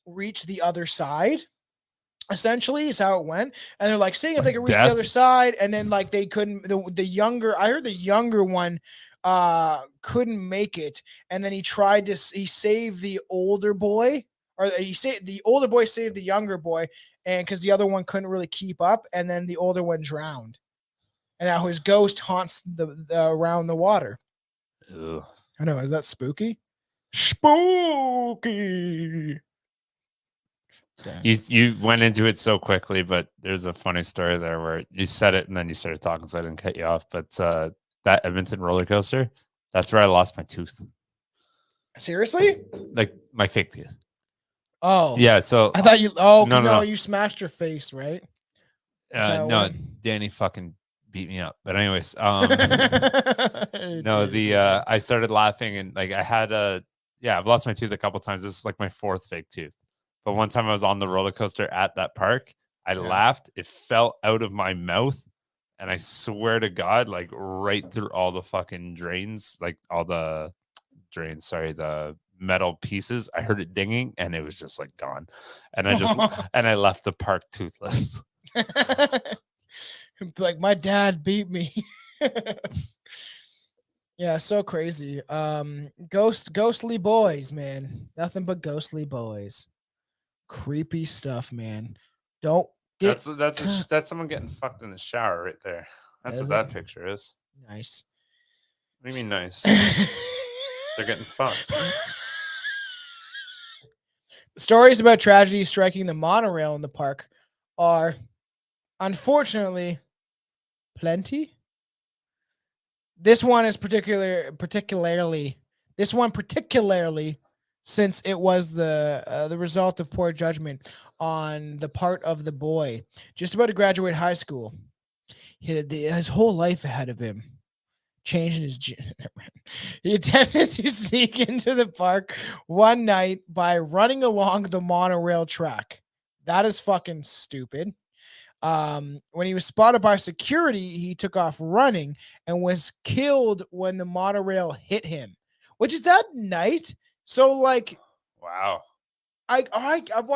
reach the other side. Essentially is how it went, and they're seeing if they could reach the other side, and then they couldn't. The younger, I heard the younger one couldn't make it, and then he saved the older boy, or the older boy saved the younger boy, and because the other one couldn't really keep up, and then the older one drowned, and now his ghost haunts the around the water. Ugh. I know, is that spooky? Spooky. You went into it so quickly, but there's a funny story there where you said it and then you started talking, so I didn't cut you off. But that Edmonton roller coaster, that's where I lost my tooth. Seriously? My fake tooth. Oh. Yeah, so I thought you no, you smashed your face, right? No, Danny fucking beat me up. But anyways, I started laughing and I had I've lost my tooth a couple times. This is my fourth fake tooth. But one time I was on the roller coaster at that park. I laughed. It fell out of my mouth. And I swear to God, right through all the fucking drains, the metal pieces. I heard it dinging and it was just gone. And I just, and I left the park toothless. My dad beat me. Yeah, so crazy. Ghostly boys, man. Nothing but ghostly boys. Creepy stuff, man. Don't get that's someone getting fucked in the shower right there. That's what that picture is. Nice. What do you mean nice? They're getting fucked. Stories about tragedy striking the monorail in the park are unfortunately plenty. This one is particularly since it was the result of poor judgment on the part of the boy just about to graduate high school. He had his whole life ahead of him. changing his he attempted to sneak into the park one night by running along the monorail track. That is fucking stupid. When he was spotted by security, he took off running and was killed when the monorail hit him, which is that night. So like, wow. I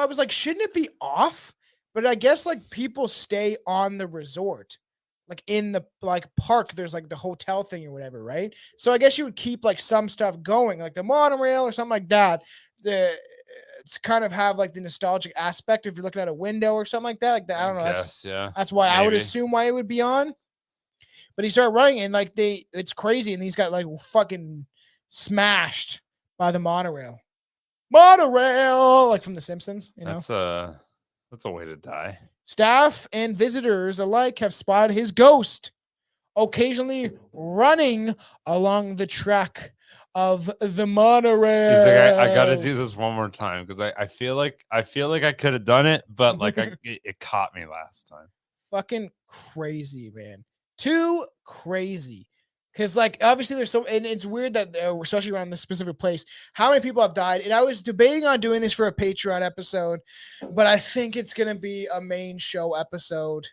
was like, shouldn't it be off? But I guess like people stay on the resort, like in the like park. There's like the hotel thing or whatever, right? So I guess you would keep like some stuff going, like the monorail or something like that. It's kind of have like the nostalgic aspect if you're looking at a window or something like that. Like that, I don't know. That's why I would assume why it would be on. But he started running and like it's crazy, and he's got like fucking smashed by the monorail. Monorail, like from The Simpsons, you know. That's a way to die. Staff and visitors alike have spotted his ghost occasionally running along the track of the monorail. He's like, I got to do this one more time because I feel like I could have done it, but like it caught me last time. Fucking crazy, man. Too crazy. Because like obviously there's and it's weird that especially around this specific place, how many people have died. And I was debating on doing this for a Patreon episode, but I think it's gonna be a main show episode.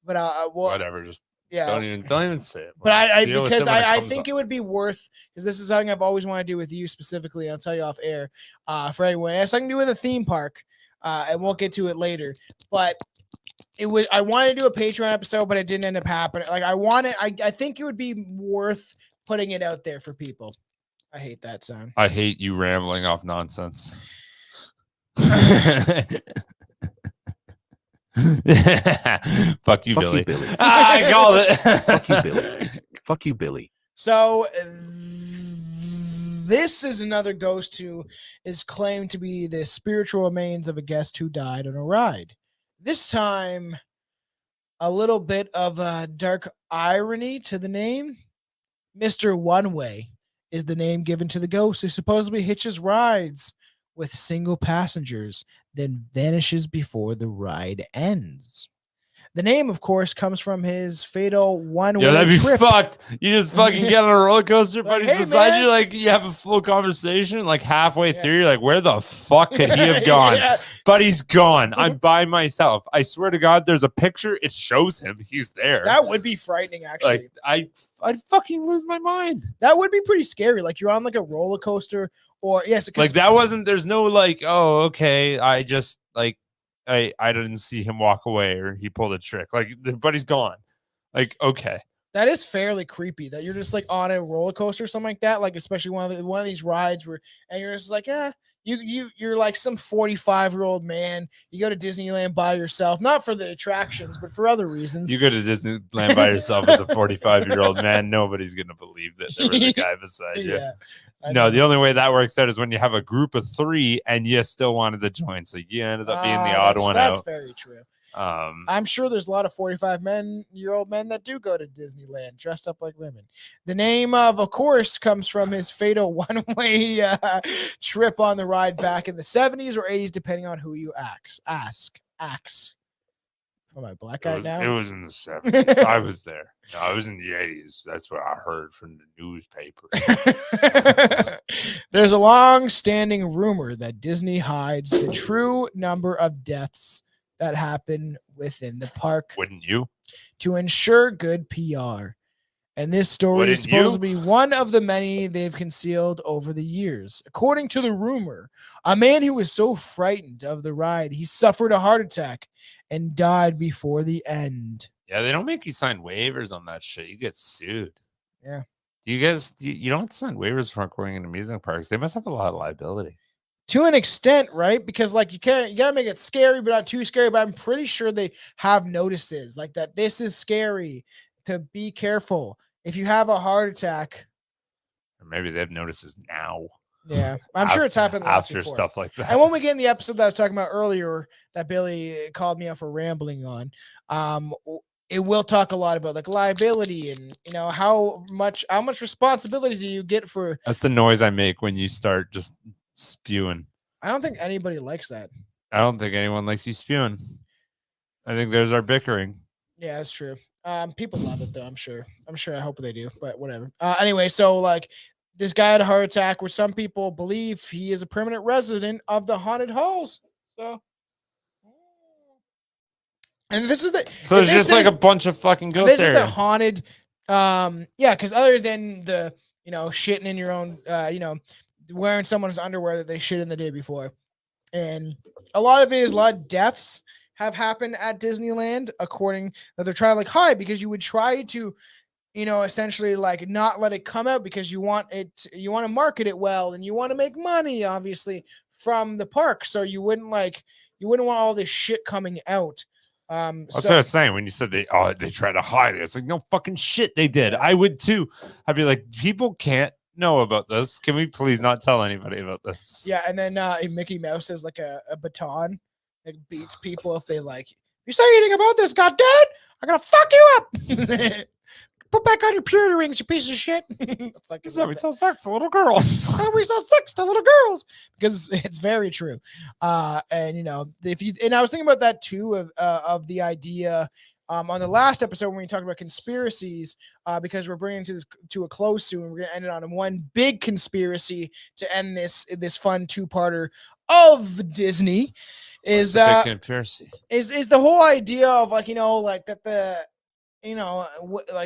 But whatever, just don't even say it. But I think it would be worth, because this is something I've always wanted to do with you specifically. I'll tell you off air. For anyone, it has something to do with a theme park. And we'll get to it later. But I wanted to do a Patreon episode, but it didn't end up happening. Like I think it would be worth putting it out there for people. I hate that sound. I hate you rambling off nonsense. Fuck you, Billy. I called it. Fuck you, Billy. Fuck you, Billy. So this is another ghost who is claimed to be the spiritual remains of a guest who died on a ride. This time, a little bit of a dark irony to the name. Mr. One Way is the name given to the ghost who supposedly hitches rides with single passengers, then vanishes before the ride ends. The name, of course, comes from his fatal one-way that'd be trip. fucked. You just fucking get on a roller coaster, but he's beside man. you, like you have a full conversation, like halfway through, you're like, where the fuck could he have gone? But he's gone. I'm by myself. I swear to God, there's a picture. It shows him. He's there. That would be frightening, actually. Like I'd fucking lose my mind. That would be pretty scary. Like you're on like a roller coaster, or yes, like that wasn't. There's no like, oh, okay. I just like. I didn't see him walk away or he pulled a trick. Like, but he's gone. Like, okay. That is fairly creepy that you're just like on a roller coaster or something like that. Like, especially one of these rides where, and you're just like, you're like some 45-year-old man. You go to Disneyland by yourself, not for the attractions, but for other reasons. You go to Disneyland by yourself as a 45-year-old man. Nobody's going to believe that there was a guy beside you. Yeah, no, the only way that works out is when you have a group of 3 and you still wanted to join. So you ended up being the odd one out. That's very true. I'm sure there's a lot of 45-year-old men that do go to Disneyland dressed up like women. The name of course, comes from his fatal one-way trip on the ride back in the 70s or 80s, depending on who you ask. Am I black guy now? It was in the 70s. I was there. No, I was in the 80s. That's what I heard from the newspaper. There's a long-standing rumor that Disney hides the true number of deaths that happen within the park. Wouldn't you? To ensure good PR. And this story is supposed to be one of the many they've concealed over the years. According to the rumor, a man who was so frightened of the ride, he suffered a heart attack and died before the end. Yeah, they don't make you sign waivers on that shit. You get sued. Yeah. Do you guys, you don't have to sign waivers for going into amusement parks. They must have a lot of liability. To an extent, right? Because like you gotta make it scary, but not too scary. But I'm pretty sure they have notices like that. This is scary. To be careful. If you have a heart attack, or maybe they have notices now. Yeah, I'm sure it's happened after stuff like that. And when we get in the episode that I was talking about earlier, that Billy called me out for rambling on, it will talk a lot about like liability and how much responsibility do you get for. That's the noise I make when you start just spewing. I don't think anybody likes that. I don't think anyone likes you spewing. I think there's our bickering. Yeah, that's true. People love it though. I'm sure. I hope they do, but whatever. Anyway, so like this guy had a heart attack, which some people believe he is a permanent resident of the haunted halls. So, and this is the So it's just like a bunch of fucking ghosts. This is the haunted. Yeah, because other than the shitting in your own, wearing someone's underwear that they shit in the day before, and a lot of deaths have happened at Disneyland, according that they're trying to like hide because you would try to, essentially like not let it come out because you want to market it well and you want to make money, obviously, from the park. So you wouldn't want all this shit coming out. That's what I was saying when you said they try to hide it. It's like, no fucking shit, they did. I would too. I'd be like, people can't know about this. Can we please not tell anybody about this? Yeah, and then Mickey Mouse has like a baton that beats people if they like. You say anything about this, goddamn, I'm gonna fuck you up. Put back on your purity rings, you piece of shit. So we sell sex to little girls. We sell sex to little girls because it's very true. And I was thinking about that too of the idea on the last episode when we talked about conspiracies, because we're bringing to a close soon. We're gonna end it on one big conspiracy to end this fun 2-parter of Disney. Is the conspiracy? Is the whole idea of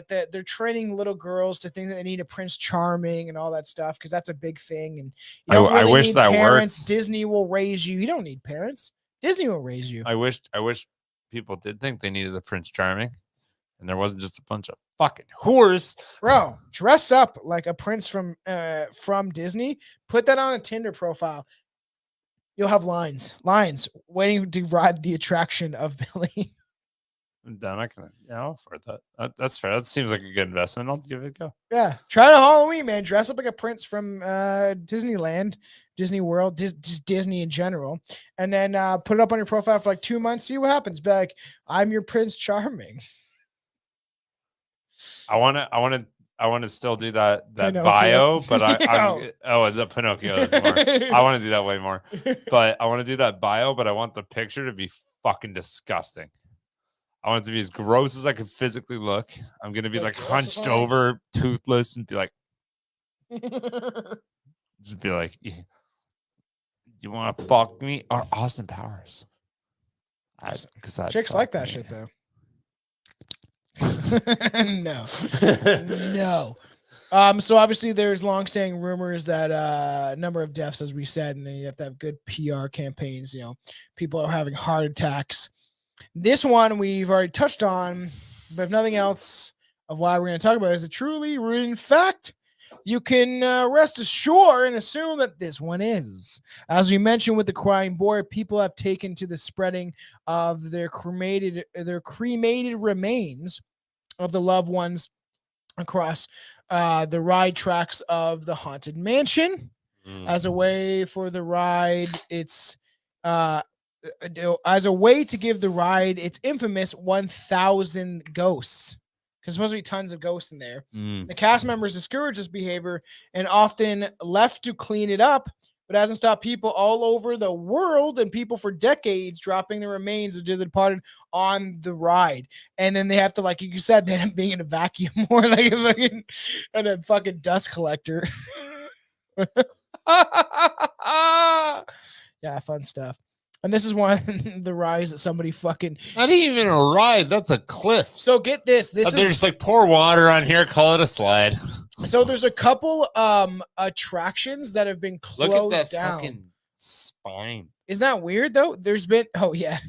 they're training little girls to think that they need a Prince Charming and all that stuff because that's a big thing. And I wish that parents. worked. Disney will raise you. You don't need parents. Disney will raise you. I wish people did think they needed a Prince Charming, and there wasn't just a bunch of fucking whores. Bro, dress up like a prince from Disney. Put that on a Tinder profile. You'll have lines waiting to ride the attraction of Billy. Then I can, for that. That's fair. That seems like a good investment. I'll give it a go. Yeah, try it on Halloween, man. Dress up like a prince from Disneyland, Disney World, just Disney in general, and then put it up on your profile for like 2 months. See what happens. Be like, I'm your Prince Charming. I want to still do that Pinocchio. bio, but the Pinocchio. That's more. I want to do that way more, but I want to do that bio, but I want the picture to be fucking disgusting. I want it to be as gross as I can physically look. I'm gonna be like hunched over, toothless, and be like, just be like, you want to fuck me or Austin Powers? Chicks like that shit though. No. So obviously there's long-standing rumors that number of deaths, as we said, and then you have to have good PR campaigns. People are having heart attacks. This one we've already touched on, but if nothing else of why we're going to talk about it is a truly written fact. You can rest assured and assume that this one is. As we mentioned with the crying boy, people have taken to the spreading of their cremated remains of the loved ones across the ride tracks of the Haunted Mansion. As a way for the ride, as a way to give the ride its infamous 1,000 ghosts. Because supposed to be tons of ghosts in there. The cast members discourage this behavior and often left to clean it up, but hasn't stopped people all over the world and people for decades dropping the remains of the departed on the ride. And then they have to, like you said, they end up being in a vacuum or like a fucking dust collector. Yeah, fun stuff. And this is one of the rides that somebody fucking... Not even a ride. That's a cliff. So get this. They're just like, pour water on here, call it a slide. So there's a couple attractions that have been closed down. Look at that fucking spine. Isn't that weird, though? There's been... Oh, yeah.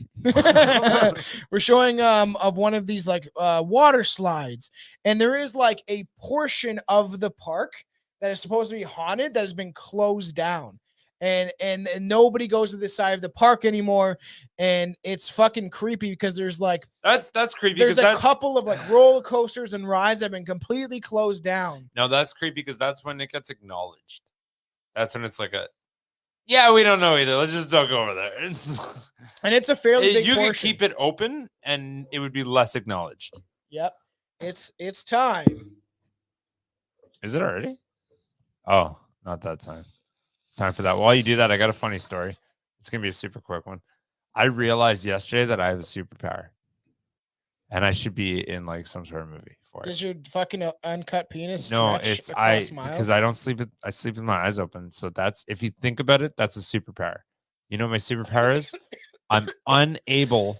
We're showing of one of these, like, water slides. And there is, like, a portion of the park that is supposed to be haunted that has been closed down. And nobody goes to this side of the park anymore, and it's fucking creepy because there's like that's creepy. There's a couple of like roller coasters and rides that have been completely closed down. No, that's creepy because that's when it gets acknowledged. That's when it's like we don't know either. Let's just don't go over there. And it's a fairly big portion. You can keep it open, and it would be less acknowledged. Yep, it's time. Is it already? Oh, not that time. Time for that. While you do that, I got a funny story. It's gonna be a super quick one. I realized yesterday that I have a superpower. and I should be in like some sort of movie for it. Does your fucking uncut penis No, stretch it's across because miles? I don't sleep. I sleep with my eyes open. So that's if you think about it, that's a superpower. You know what my superpower is? I'm unable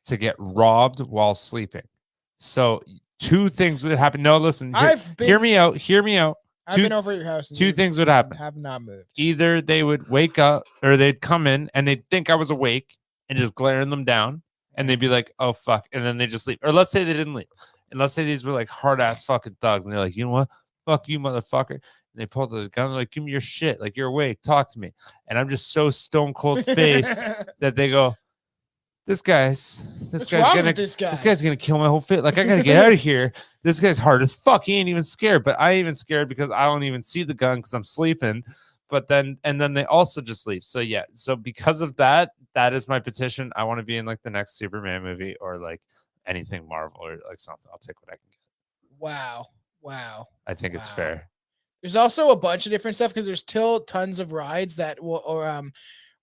to get robbed while sleeping. So 2 things would happen. No, listen. Hear me out. Hear me out. I've been over at your house. And 2 things would happen. Have not moved. Either they would wake up, or they'd come in and they'd think I was awake and just glaring them down, and they'd be like, "Oh fuck," and then they just leave. Or let's say they didn't leave, and let's say these were like hard ass fucking thugs, and they're like, "You know what? Fuck you, motherfucker." And they pull the gun, they're like, "Give me your shit. Like, you're awake. Talk to me." And I'm just so stone cold faced that they go, this guy's gonna kill my whole fit. Like, I gotta get out of here. This guy's hard as fuck. He ain't even scared, but I even scared because I don't even see the gun because I'm sleeping. But then they also just leave. So yeah, so because of that, that is my petition. I want to be in like the next Superman movie or like anything Marvel or like something. I'll take what I can get. Wow. I think it's fair. There's also a bunch of different stuff because there's still tons of rides that will, or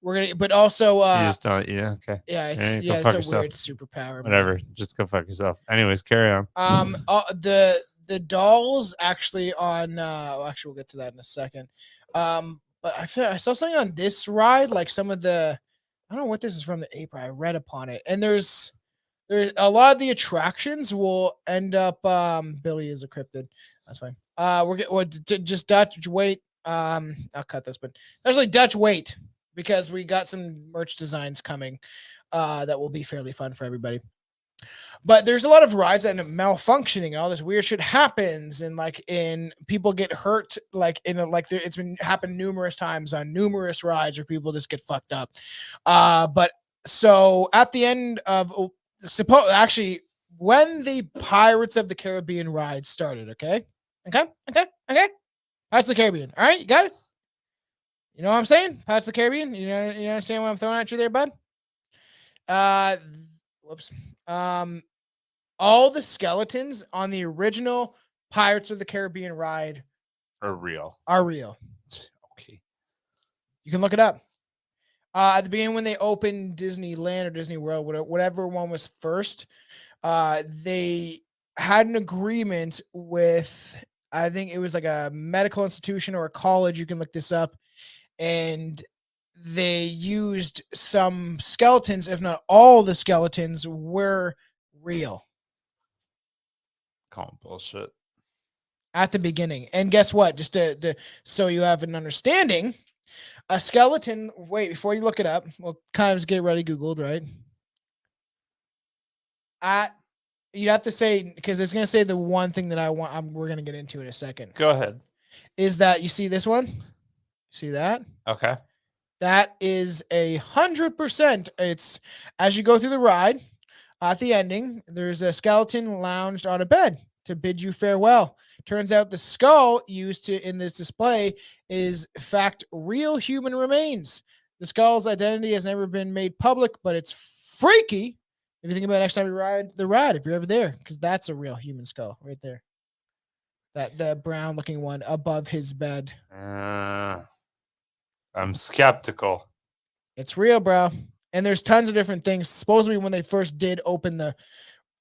we're gonna, but also you just don't, okay. Yeah, it's a weird superpower. Whatever, man. Just go fuck yourself. Anyways, carry on. The dolls actually on actually we'll get to that in a second. But I saw something on this ride, like some of the, I don't know what this is from the April. I read upon it, and there's a lot of the attractions will end up. Billy is a cryptid. That's fine. We're just Dutch wait. I'll cut this, but actually Dutch wait because we got some merch designs coming that will be fairly fun for everybody. But there's a lot of rides that are malfunctioning and all this weird shit happens, and people get hurt, it's been happened numerous times on numerous rides where people just get fucked up. But so at the end of when the Pirates of the Caribbean ride started, okay, Pirates of the Caribbean, all right, you got it. You know what I'm saying? Pirates of the Caribbean. You understand what I'm throwing at you there, bud? Whoops. All the skeletons on the original Pirates of the Caribbean ride are real. Okay. You can look it up. At the beginning when they opened Disneyland or Disney World, whatever one was first, they had an agreement with, I think it was like a medical institution or a college. You can look this up. And they used some skeletons, if not all the skeletons, were real. Calling bullshit. At the beginning. And guess what? Just to so you have an understanding, a skeleton, wait, before you look it up, we'll kind of just get ready, Googled, right? You have to say, because it's going to say the one thing that we're going to get into in a second. Go ahead. Is that, you see this one? See that? Okay. That is 100%. It's as you go through the ride, at the ending, there's a skeleton lounged on a bed to bid you farewell. Turns out the skull used in this display is, in fact, real human remains. The skull's identity has never been made public, but it's freaky if you think about it next time you ride the ride, if you're ever there, because that's a real human skull right there. The brown looking one above his bed. I'm skeptical. It's real, bro. And there's tons of different things. Supposedly when they first did open the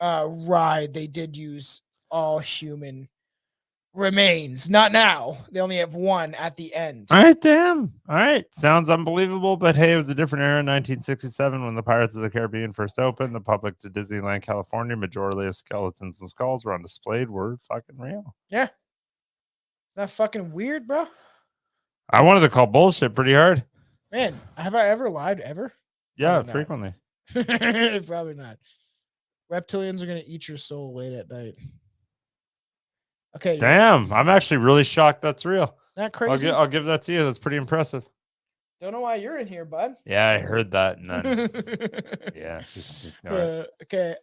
ride, they did use all human remains. Not now. They only have one at the end. All right, damn. All right. Sounds unbelievable, but hey, it was a different era in 1967 when the Pirates of the Caribbean first opened. The public to Disneyland, California, majority of skeletons and skulls were on display were fucking real. Yeah. Is that fucking weird, bro? I wanted to call bullshit pretty hard. Man, have I ever lied ever? Yeah, frequently. Probably not. Reptilians are going to eat your soul late at night. Okay. Damn, I'm actually really shocked that's real. Not crazy. I'll give that to you. That's pretty impressive. Don't know why you're in here, bud. Yeah, I heard that. And then, yeah. Okay.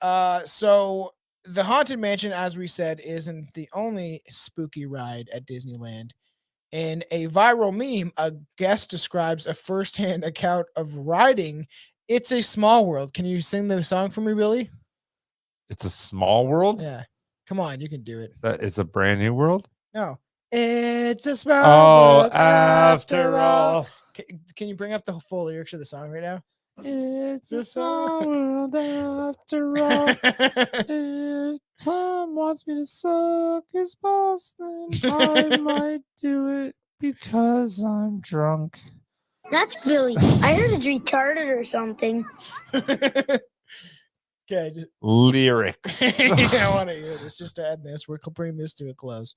So the Haunted Mansion, as we said, isn't the only spooky ride at Disneyland. In a viral meme, a guest describes a firsthand account of riding It's a Small World. Can you sing the song for me, Billy? It's a small world? Yeah. Come on, you can do it. It's a brand new world? No. It's a small world after all. Can you bring up the full lyrics of the song right now? It's a small world after all. If Tom wants me to suck his balls, then I might do it because I'm drunk. That's Billy. I heard it's retarded or something. Okay, just Lyrics. I want to hear this. Just to add this, we're bringing this to a close.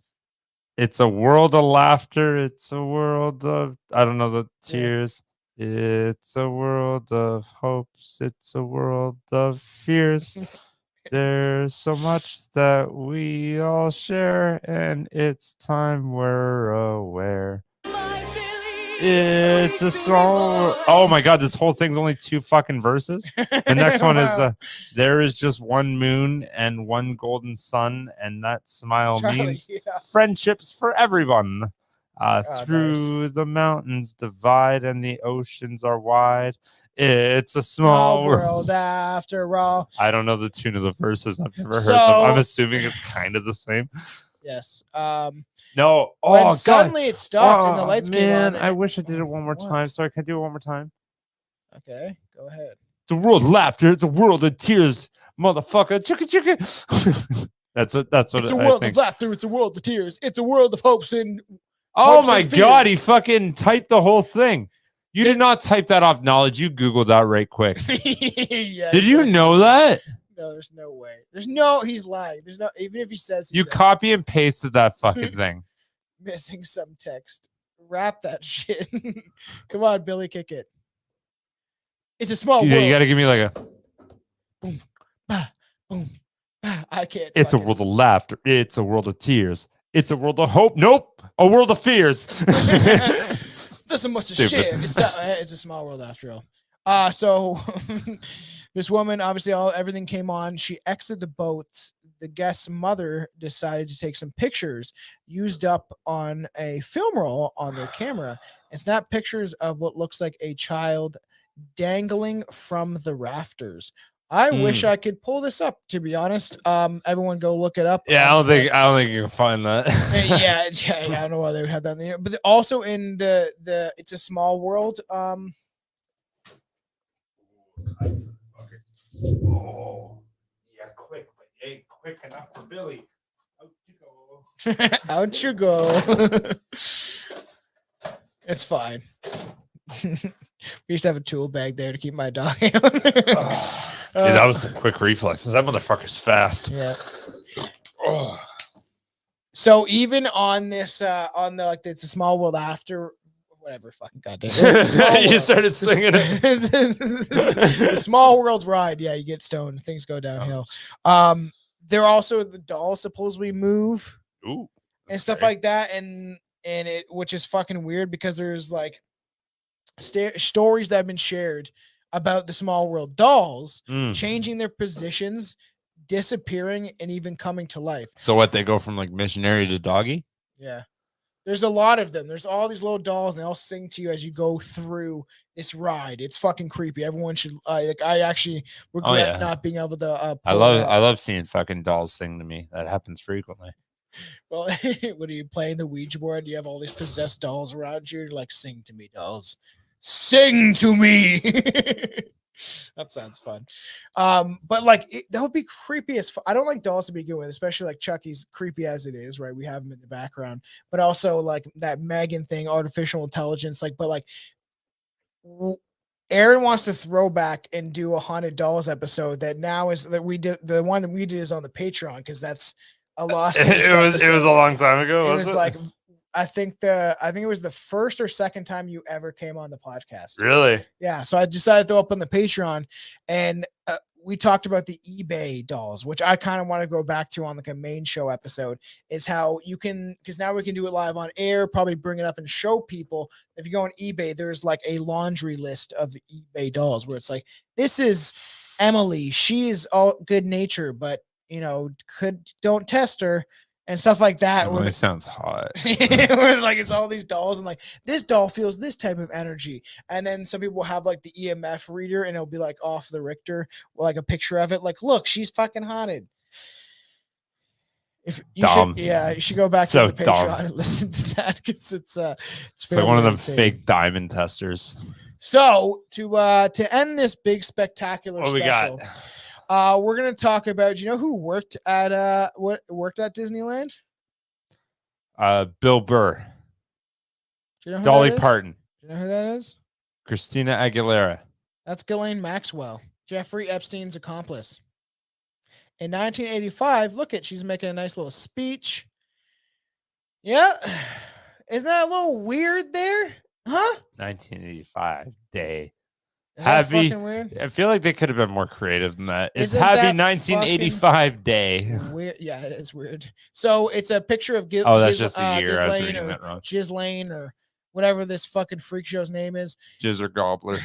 It's a world of laughter. It's a world of, I don't know, the tears. It's a world of hopes. It's a world of fears. There's so much that we all share, and it's time we're aware. It's a small. Oh my god, this whole thing's only 2 fucking verses. The next one is there is just one moon and one golden sun, and that smile means friendships for everyone. Through the mountains divide and the oceans are wide. It's a small world after all. I don't know the tune of the verses. I've never heard them. I'm assuming it's kind of the same. Yes. No. When suddenly it stopped and the lights came on. I wish I did it one more time. Sorry, can I do it one more time? Okay, go ahead. It's a world of laughter. It's a world of tears, motherfucker. Chicka. That's what. It's a world of laughter. It's a world of tears. It's a world of hopes and. Oh my god! He fucking typed the whole thing. You did not type that off knowledge. You Googled that right quick. Yeah, did you know that? No, there's no way. He's lying. There's no, even if he says you copy and pasted that fucking thing. Missing some text. Wrap that shit. Come on, Billy, kick it. It's a small world. You got to give me like a boom, bah, boom, bah. I can't. It's a world of laughter. It's a world of tears. It's a world of hope. Nope. A world of fears. There's so much to share. It's a small world after all. So this woman, obviously, everything came on. She exited the boat. The guest's mother decided to take some pictures used up on a film roll on their camera and snap pictures of what looks like a child dangling from the rafters. I wish I could pull this up, to be honest. Everyone go look it up. Yeah, I don't think you can find that. yeah, I don't know why they would have that in there. But also in the It's a Small World. Oh, yeah, quick, but you ain't quick enough for Billy. Out you go. It's fine. We used to have a tool bag there to keep my dog out. Dude, that was some quick reflexes. That motherfucker's fast. Yeah. Oh. So even on this, It's a Small World after, whatever, fucking goddamn. You started singing it. The Small World ride. Yeah, you get stoned. Things go downhill. There also the dolls supposedly move. Ooh. And stuff like that. And it, which is fucking weird because there's like stories that have been shared about the Small World dolls changing their positions, disappearing, and even coming to life. So what, they go from like missionary to doggy? Yeah. There's a lot of them. There's all these little dolls, and they all sing to you as you go through this ride. It's fucking creepy. Everyone should I actually regret not being able to I love seeing fucking dolls sing to me. That happens frequently. Well, when you playing the Ouija board, you have all these possessed dolls around you. You're like, sing to me, dolls. Sing to me. That sounds fun. But like that would be creepy as I don't like dolls to begin with, especially like Chucky's, creepy as it is, right? We have him in the background, but also like that Megan thing, artificial intelligence, but Aaron wants to throw back and do a haunted dolls episode that now is that we did. The one we did is on the Patreon because that's a lost. It was a long time ago. It was like I think it was the first or second time you ever came on the podcast. Really? Yeah. So I decided to throw up on the Patreon, and we talked about the eBay dolls, which I kind of want to go back to on like a main show episode. Is how you can, because now we can do it live on air. Probably bring it up and show people. If you go on eBay, there's like a laundry list of eBay dolls where it's like, this is Emily. She is all good nature, but don't test her. And stuff like that. It sounds hot. Where like it's all these dolls, and like this doll feels this type of energy. And then some people will have like the EMF reader, and it'll be like off the Richter, or like a picture of it. Like, look, she's fucking haunted. If you you should go back to the Patreon and listen to that because it's like one of them insane. fake diamond testers. So to end this big spectacular What we special, got? we're gonna talk about. Do you know who worked at Disneyland? Bill Burr, Do you know who Dolly that is? Parton, Do you know who that is? Christina Aguilera. That's Ghislaine Maxwell, Jeffrey Epstein's accomplice. In 1985, look at she's making a nice little speech. Yeah, isn't that a little weird there? Huh? 1985 day. Is that Happy. fucking weird? I feel like they could have been more creative than that. It's Isn't Happy that 1985 day. Weird. Yeah, it is weird. So it's a picture of Oh, that's just the year. I was Ghislaine reading or that wrong. Ghislaine or whatever this fucking freak show's name is. Jizzer Gobbler.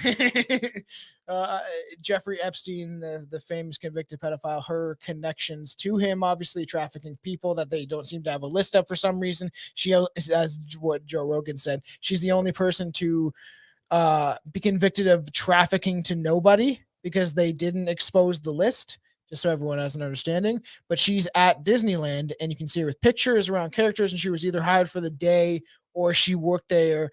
Jeffrey Epstein, the famous convicted pedophile, her connections to him, obviously trafficking people that they don't seem to have a list of for some reason. She, as what Joe Rogan said, she's the only person to be convicted of trafficking to nobody because they didn't expose the list, just so everyone has an understanding. But she's at Disneyland, and you can see her with pictures around characters, and she was either hired for the day or she worked there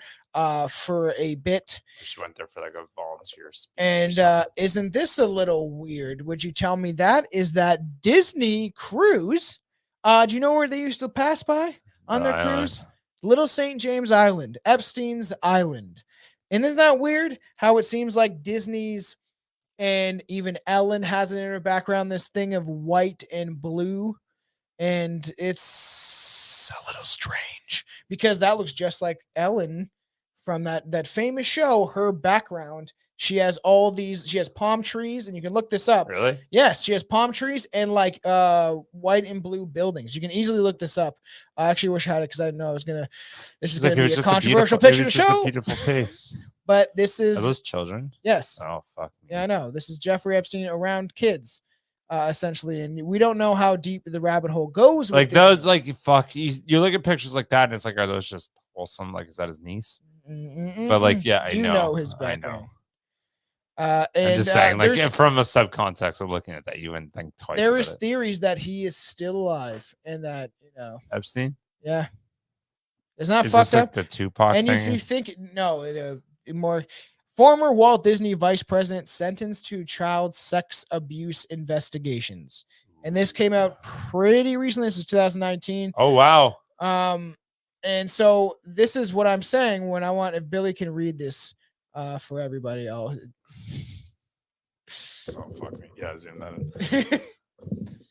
for a bit. She went there for like a volunteer speech. And isn't this a little weird? Would you tell me that? Is that Disney cruise? Do you know where they used to pass by on their cruise? Little St. James Island, Epstein's Island. And isn't that weird how it seems like Disney's and even Ellen has it in her background, this thing of white and blue. And it's a little strange because that looks just like Ellen from that famous show. Her background, she has palm trees, and you can look this up. Really? Yes, she has palm trees and like white and blue buildings. You can easily look this up. I actually wish I had it because I didn't know this is going to be a controversial picture to show. A beautiful face. But this is Are those children? Yes. Oh fuck. Yeah, I know. This is Jeffrey Epstein around kids, essentially, and we don't know how deep the rabbit hole goes. Like those, like fuck. You look at pictures like that, and it's like, are those just wholesome? Like, is that his niece? But like, yeah, I know his background. I'm just saying, like, from a subcontext of looking at that, you wouldn't think twice. There is theories that he is still alive, and that Epstein. Yeah, isn't that is fucked this like up? the Tupac and thing? if you think more former Walt Disney vice president sentenced to child sex abuse investigations, and this came out pretty recently. This is 2019. Oh wow. And so this is what I'm saying when I want, if Billy can read this for everybody. Oh fuck me. Yeah, zoom that in.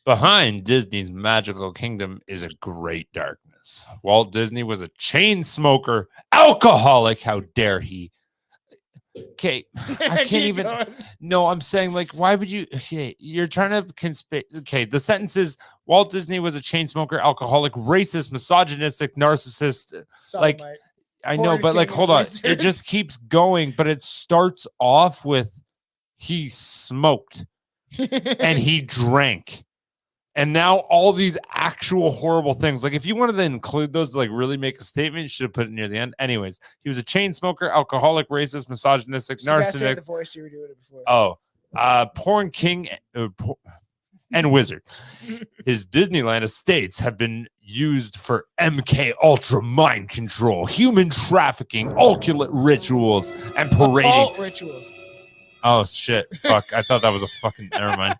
Behind Disney's magical kingdom is a great darkness. Walt Disney was a chain smoker, alcoholic. How dare he? Okay, I can't even. No, I'm saying, like, why would you? Okay, you're trying to conspire. Okay, the sentence is Walt Disney was a chain smoker, alcoholic, racist, misogynistic, narcissist. Like, I know, but like, hold on. It just keeps going, but it starts off with he smoked and he drank. And now all these actual horrible things. Like, if you wanted to include those to like really make a statement, you should have put it near the end. Anyways, he was a chain smoker, alcoholic, racist, misogynistic, narcissistic. The voice you were doing it before. Porn king and wizard. His Disneyland estates have been used for MK Ultra mind control, human trafficking, occult rituals, and parading. Occult rituals. Oh shit! Fuck! I thought that was a fucking. Never mind.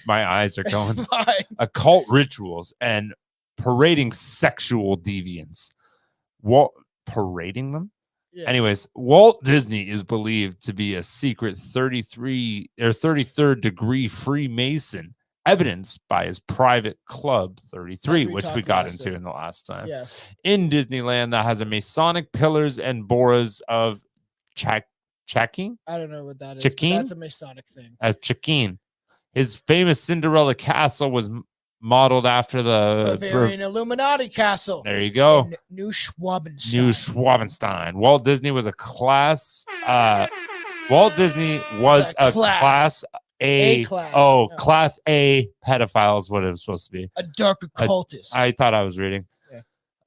My eyes are going. Occult rituals and parading sexual deviance. Parading them? Yes. Anyways, Walt Disney is believed to be a secret 33rd degree Freemason, evidenced by his private club 33, which we got into in the last time. Yeah. In Disneyland, that has a Masonic pillars and boras of Chacking? I don't know what that is. That's a Masonic thing. Chacking. His famous Cinderella castle was modeled after the Bavarian Illuminati castle. There you go. New Schwabenstein. Walt Disney was a class. Walt Disney was a class A. Class A pedophile is what it was supposed to be. A dark occultist. I thought I was reading. Yeah.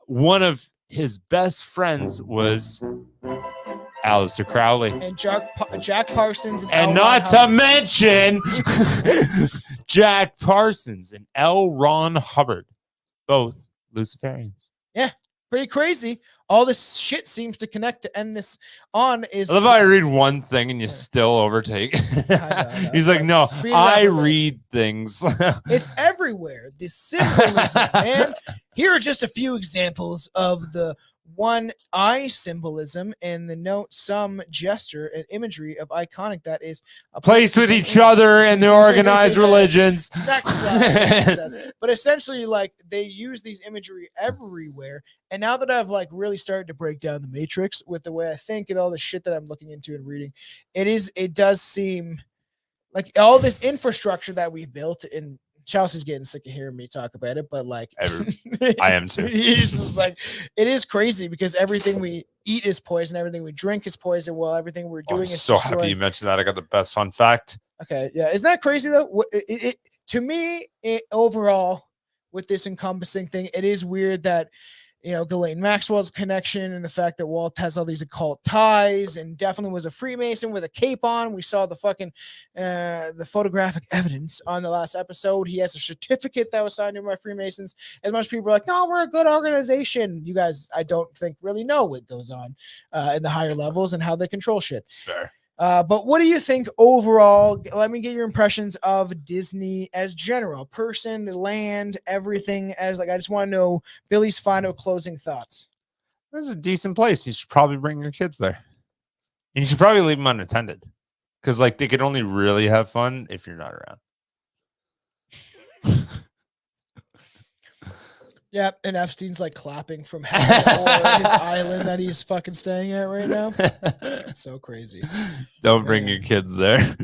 One of his best friends was Aleister Crowley and Jack Parsons, and not to mention Jack Parsons and L. Ron Hubbard, both Luciferians. Yeah, Pretty crazy. All this shit seems to connect to end this on is. I love how I read one thing and you still overtake. know. He's like, no, Speed it up I a bit. read things. It's everywhere. The symbolism, man. Here are just a few examples of the one eye symbolism and the note some gesture and imagery of iconic that is a Placed with each other and the organized religions. Next slide. But essentially, like, they use these imagery everywhere. And now that I've like really started to break down the matrix with the way I think and all the shit that I'm looking into and reading, it does seem like all this infrastructure that we've built, and Chelsea's getting sick of hearing me talk about it, but like I am too. It's just like, it is crazy because everything we eat is poison, everything we drink is poison. Well, everything we're doing I'm is so happy you mentioned that. I got the best fun fact. Okay, yeah, isn't that crazy though? To me, overall, with this encompassing thing, it is weird that, you know, Ghislaine Maxwell's connection and the fact that Walt has all these occult ties and definitely was a Freemason with a cape on. We saw the fucking the photographic evidence on the last episode. He has a certificate that was signed by Freemasons. As much people are like, no, we're a good organization. You guys, I don't think really know what goes on in the higher levels and how they control shit. Fair. But what do you think overall? Let me get your impressions of Disney as general person, the land, everything. As like, I just want to know Billy's final closing thoughts. It's a decent place. You should probably bring your kids there. And you should probably leave them unattended. Because like they could only really have fun if you're not around. Yeah, and Epstein's like clapping from hell or his island that he's fucking staying at right now. So crazy. Don't bring your kids there.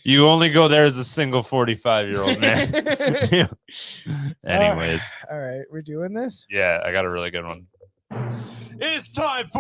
You only go there as a single 45-year-old man. Anyways. All right, we're doing this? Yeah, I got a really good one. It's time for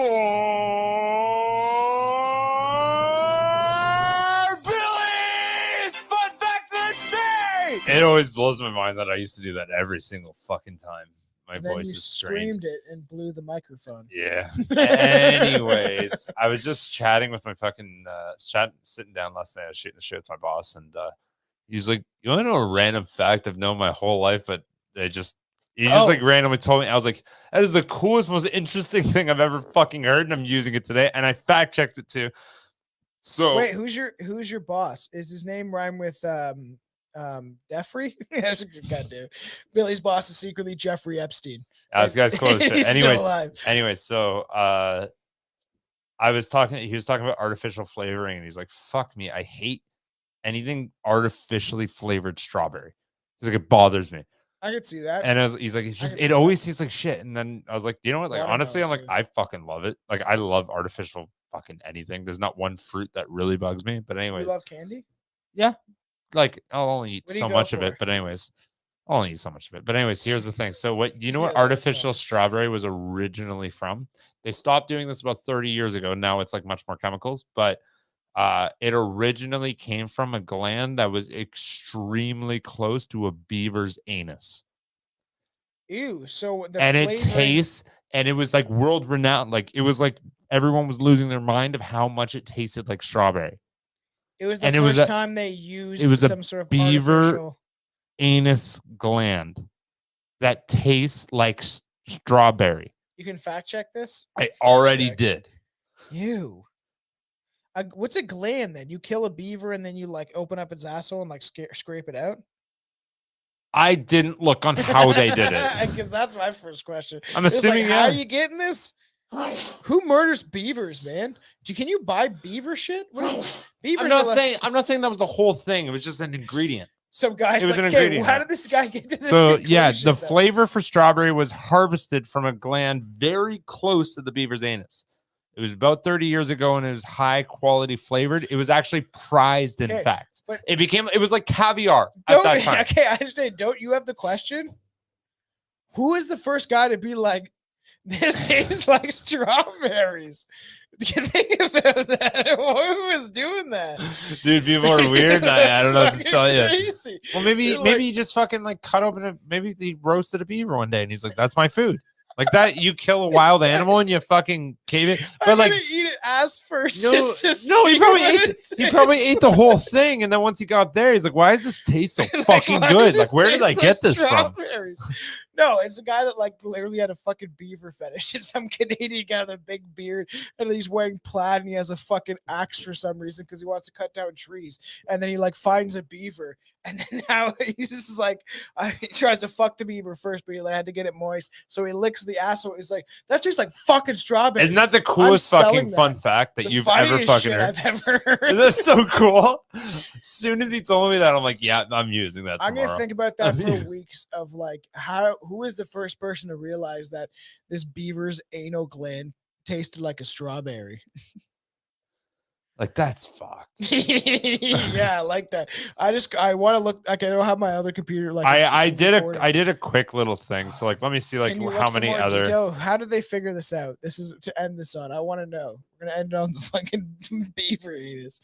Billy's Fun Fact of the Day! It always blows my mind that I used to do that every single fucking time. My And then voice you is strained. screamed it and blew the microphone. Yeah. Anyways, I was just chatting with my fucking sitting down last night. I was shooting the shit with my boss, and he's like, "You want to know a random fact I've known my whole life, but he just like randomly told me." I was like, "That is the coolest, most interesting thing I've ever fucking heard," and I'm using it today, and I fact checked it too. So wait, who's your boss? Is his name rhyme with Jeffrey? That's a good goddamn. Billy's boss is secretly Jeffrey Epstein. This guy's cool as shit. He's still alive. Anyways, so he was talking about artificial flavoring, and he's like, "Fuck me, I hate anything artificially flavored strawberry." He's like, "It bothers me." I could see that. And he's like, it always tastes like shit. And then I was like, you know what? Like, honestly, I'm like, I fucking love it. Like, I love artificial fucking anything. There's not one fruit that really bugs me. But anyways, you love candy? Yeah. Like, I'll only eat so much of it. But anyways, I'll only eat so much of it. But anyways, here's the thing. So what artificial strawberry was originally from? They stopped doing this about 30 years ago. Now it's like much more chemicals, but it originally came from a gland that was extremely close to a beaver's anus. Ew. So it tastes, and it was like world renowned. Like, it was like everyone was losing their mind of how much it tasted like strawberry. It was the first time they used some sort of beaver artificial anus gland that tastes like strawberry. You can fact check this? I already did. Ew. What's a gland then? You kill a beaver and then you like open up its asshole and like scrape it out? I didn't look on how they did it. Because that's my first question. I'm assuming, how are you getting this? Who murders beavers, man? Can you buy beaver shit? What is beavers? I'm not saying that was the whole thing. It was just an ingredient. Some guys was like, an ingredient. how did this guy get to this? So yeah, the flavor for strawberry was harvested from a gland very close to the beaver's anus. It was about 30 years ago, and it was high quality flavored. It was actually prized, in fact. But it was like caviar at that time. Okay, I understand. Don't you have the question? Who is the first guy to be like, this tastes like strawberries? Can you think about that? Who was doing that? Dude, people are weird. I don't know what to tell you. Crazy. Well, maybe you just fucking like cut open maybe he roasted a beaver one day, and he's like, "That's my food." Like that, you kill a wild animal and you fucking cave it. But I'm like, gonna eat it ass first. No, he probably ate the whole thing, and then once he got there, he's like, "Why does this taste so fucking good? Like, where did I get this from?" No, it's a guy that like literally had a fucking beaver fetish. It's some Canadian guy with a big beard and he's wearing plaid and he has a fucking axe for some reason because he wants to cut down trees. And then he like finds a beaver and then now he's just like he tries to fuck the beaver first, but he like, had to get it moist. So he licks the asshole. He's like, that tastes like fucking strawberries. Isn't that the coolest fucking fun fact that you've ever fucking heard? I've ever heard. Is that so cool? As soon as he told me that, I'm like, yeah, I'm using that tomorrow. I'm gonna think about that for weeks of like who is the first person to realize that this beaver's anal gland tasted like a strawberry? Like that's fucked. Yeah, I like that. I want to look. Like, I don't have my other computer. Like I did a quick little thing. So like, let me see like how many other. Detail? How did they figure this out? This is to end this on. I want to know. We're gonna end it on the fucking beaver anus.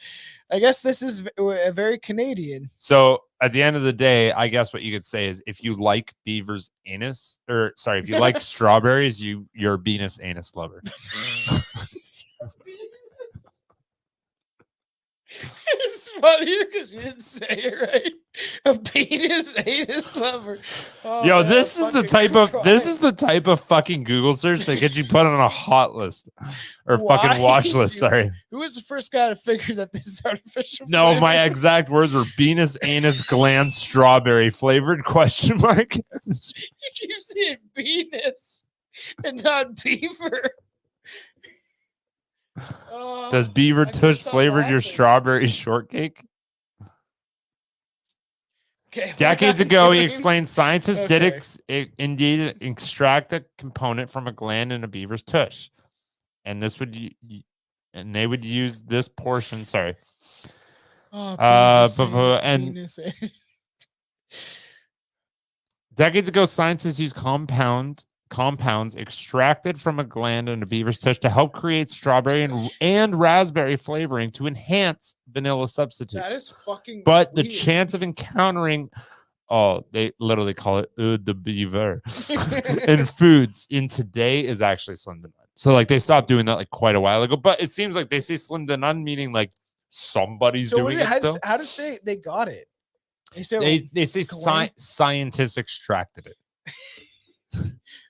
I guess this is a very Canadian. So at the end of the day, I guess what you could say is if you like beaver's anus, or sorry, if you like strawberries, you're a Venus anus lover. It's funnier because you didn't say it right. A penis anus lover. Oh, Yo, man, this is the type of fucking Google search that gets you put on a hot list or fucking watch list. Sorry. Who was the first guy to figure that this is artificial? No, flavor? my exact words were Venus anus gland strawberry flavored ? You keep saying penis and not beaver. Does beaver tush flavored your strawberry shortcake? Okay, Decades ago, he explained scientists did indeed extract a component from a gland in a beaver's tush, and they would use this portion. Sorry. Decades ago, scientists used compounds extracted from a gland in a beaver's tush to help create strawberry and raspberry flavoring to enhance vanilla substitutes. That is fucking But weird. the chance of encountering, they literally call it de beaver in foods in today is actually slim to none. So like they stopped doing that like quite a while ago. But it seems like they say slim to none, meaning like somebody's doing it still. How did say they got it? They say scientists extracted it.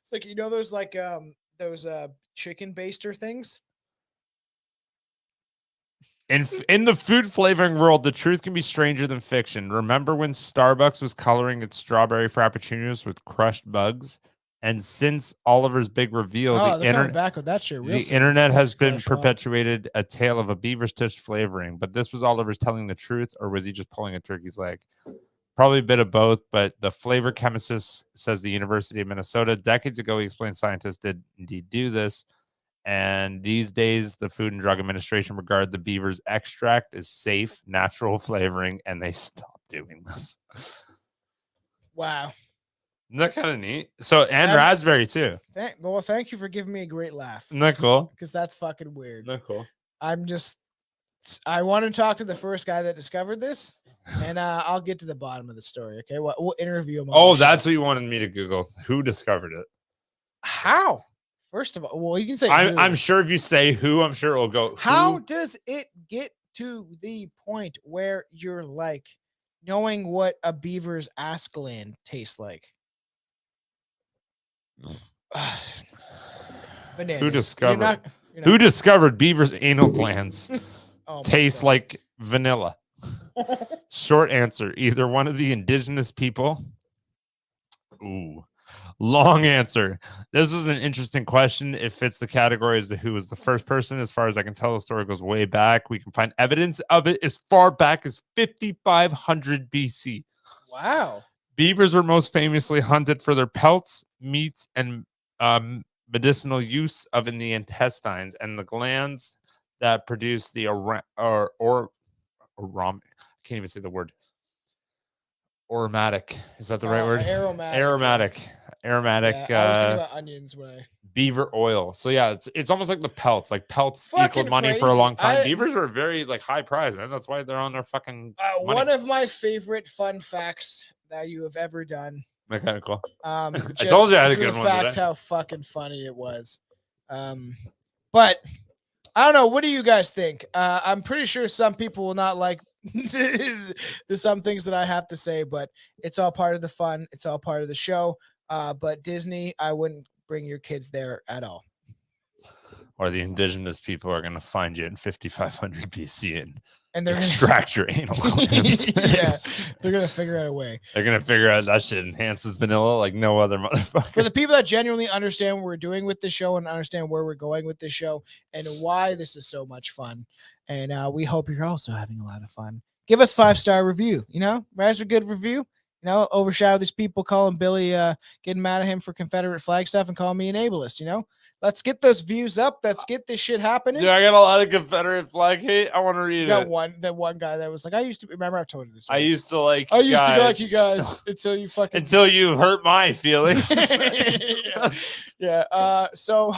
It's like, you know, those chicken baster things. In the food flavoring world, the truth can be stranger than fiction. Remember when Starbucks was coloring its strawberry frappuccinos with crushed bugs? And since Oliver's big reveal, the internet has been perpetuated a tale of a beaver's tush flavoring. But this was Oliver's telling the truth, or was he just pulling a turkey's leg? Probably a bit of both, but the flavor chemist says the University of Minnesota. Decades ago, he explained scientists did indeed do this. And these days, the Food and Drug Administration regard the beaver's extract as safe, natural flavoring, and they stopped doing this. Wow. Isn't that kind of neat? So, and raspberry too. Thank you for giving me a great laugh. Isn't that cool? Because that's fucking weird. Isn't that cool? I want to talk to the first guy that discovered this. And I'll get to the bottom of the story. Okay, we'll interview him. That's what you wanted me to Google. Who discovered it? How? First of all, well, you can say. I'm sure if you say who, I'm sure it'll go. How does it get to the point where you're like knowing what a beaver's ass gland tastes like? Bananas. Who discovered? Who discovered beaver's anal glands taste like vanilla? Short answer, either one of the indigenous people. Ooh. Long answer. This was an interesting question. It fits the category as to who was the first person. As far as I can tell, the story goes way back. We can find evidence of it as far back as 5500 BC. Wow. Beavers were most famously hunted for their pelts, meats, and medicinal use in the intestines and the glands that produce the I can't even say the word. Aromatic. Is that the right word? Aromatic. Yeah, I was thinking about onions when I... Beaver oil. So yeah, it's almost like the pelts. Like pelts equaled money for a long time. Beavers were very like high price, man. That's why they're on their fucking money. One of my favorite fun facts that you have ever done. That's kind of cool. I told you I had a good one. Fact how fucking funny it was. But I don't know. What do you guys think? I'm pretty sure some people will not like some things that I have to say, but it's all part of the fun. It's all part of the show. But Disney, I wouldn't bring your kids there at all. Or the indigenous people are going to find you in 5500 BC And they're extract your anal glands. Yeah, they're gonna figure out a way. They're gonna figure out that shit enhances vanilla like no other motherfucker. For the people that genuinely understand what we're doing with this show and understand where we're going with this show and why this is so much fun, and we hope you're also having a lot of fun. Give us 5-star review. You know, write a good review. You know, overshadow these people calling Billy, getting mad at him for Confederate flag stuff and calling me an ableist. You know, let's get those views up. Let's get this shit happening. Dude, I got a lot of Confederate flag hate. I want to read it. That one guy that was like, I used to remember. I told you this. I used to like you guys until you fucking until you hurt my feelings. Yeah. So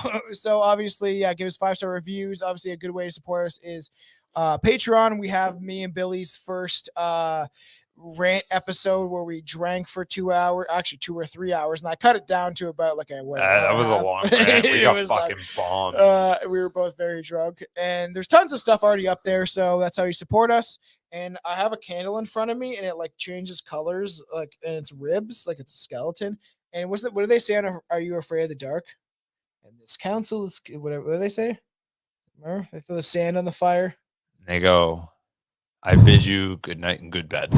obviously, yeah, give us 5-star reviews. Obviously, a good way to support us is Patreon. We have me and Billy's first rant episode where we drank for 2 hours, actually 2 or 3 hours, and I cut it down to about like that was a long rant. We got fucking bombed. We were both very drunk, and there's tons of stuff already up there, so that's how you support us. And I have a candle in front of me, and it like changes colors, like, and it's ribs, like it's a skeleton. And what do they say on Are You Afraid of the Dark? And this council is whatever. What do they say? Remember? They throw the sand on the fire. They go, I bid you good night and good bed.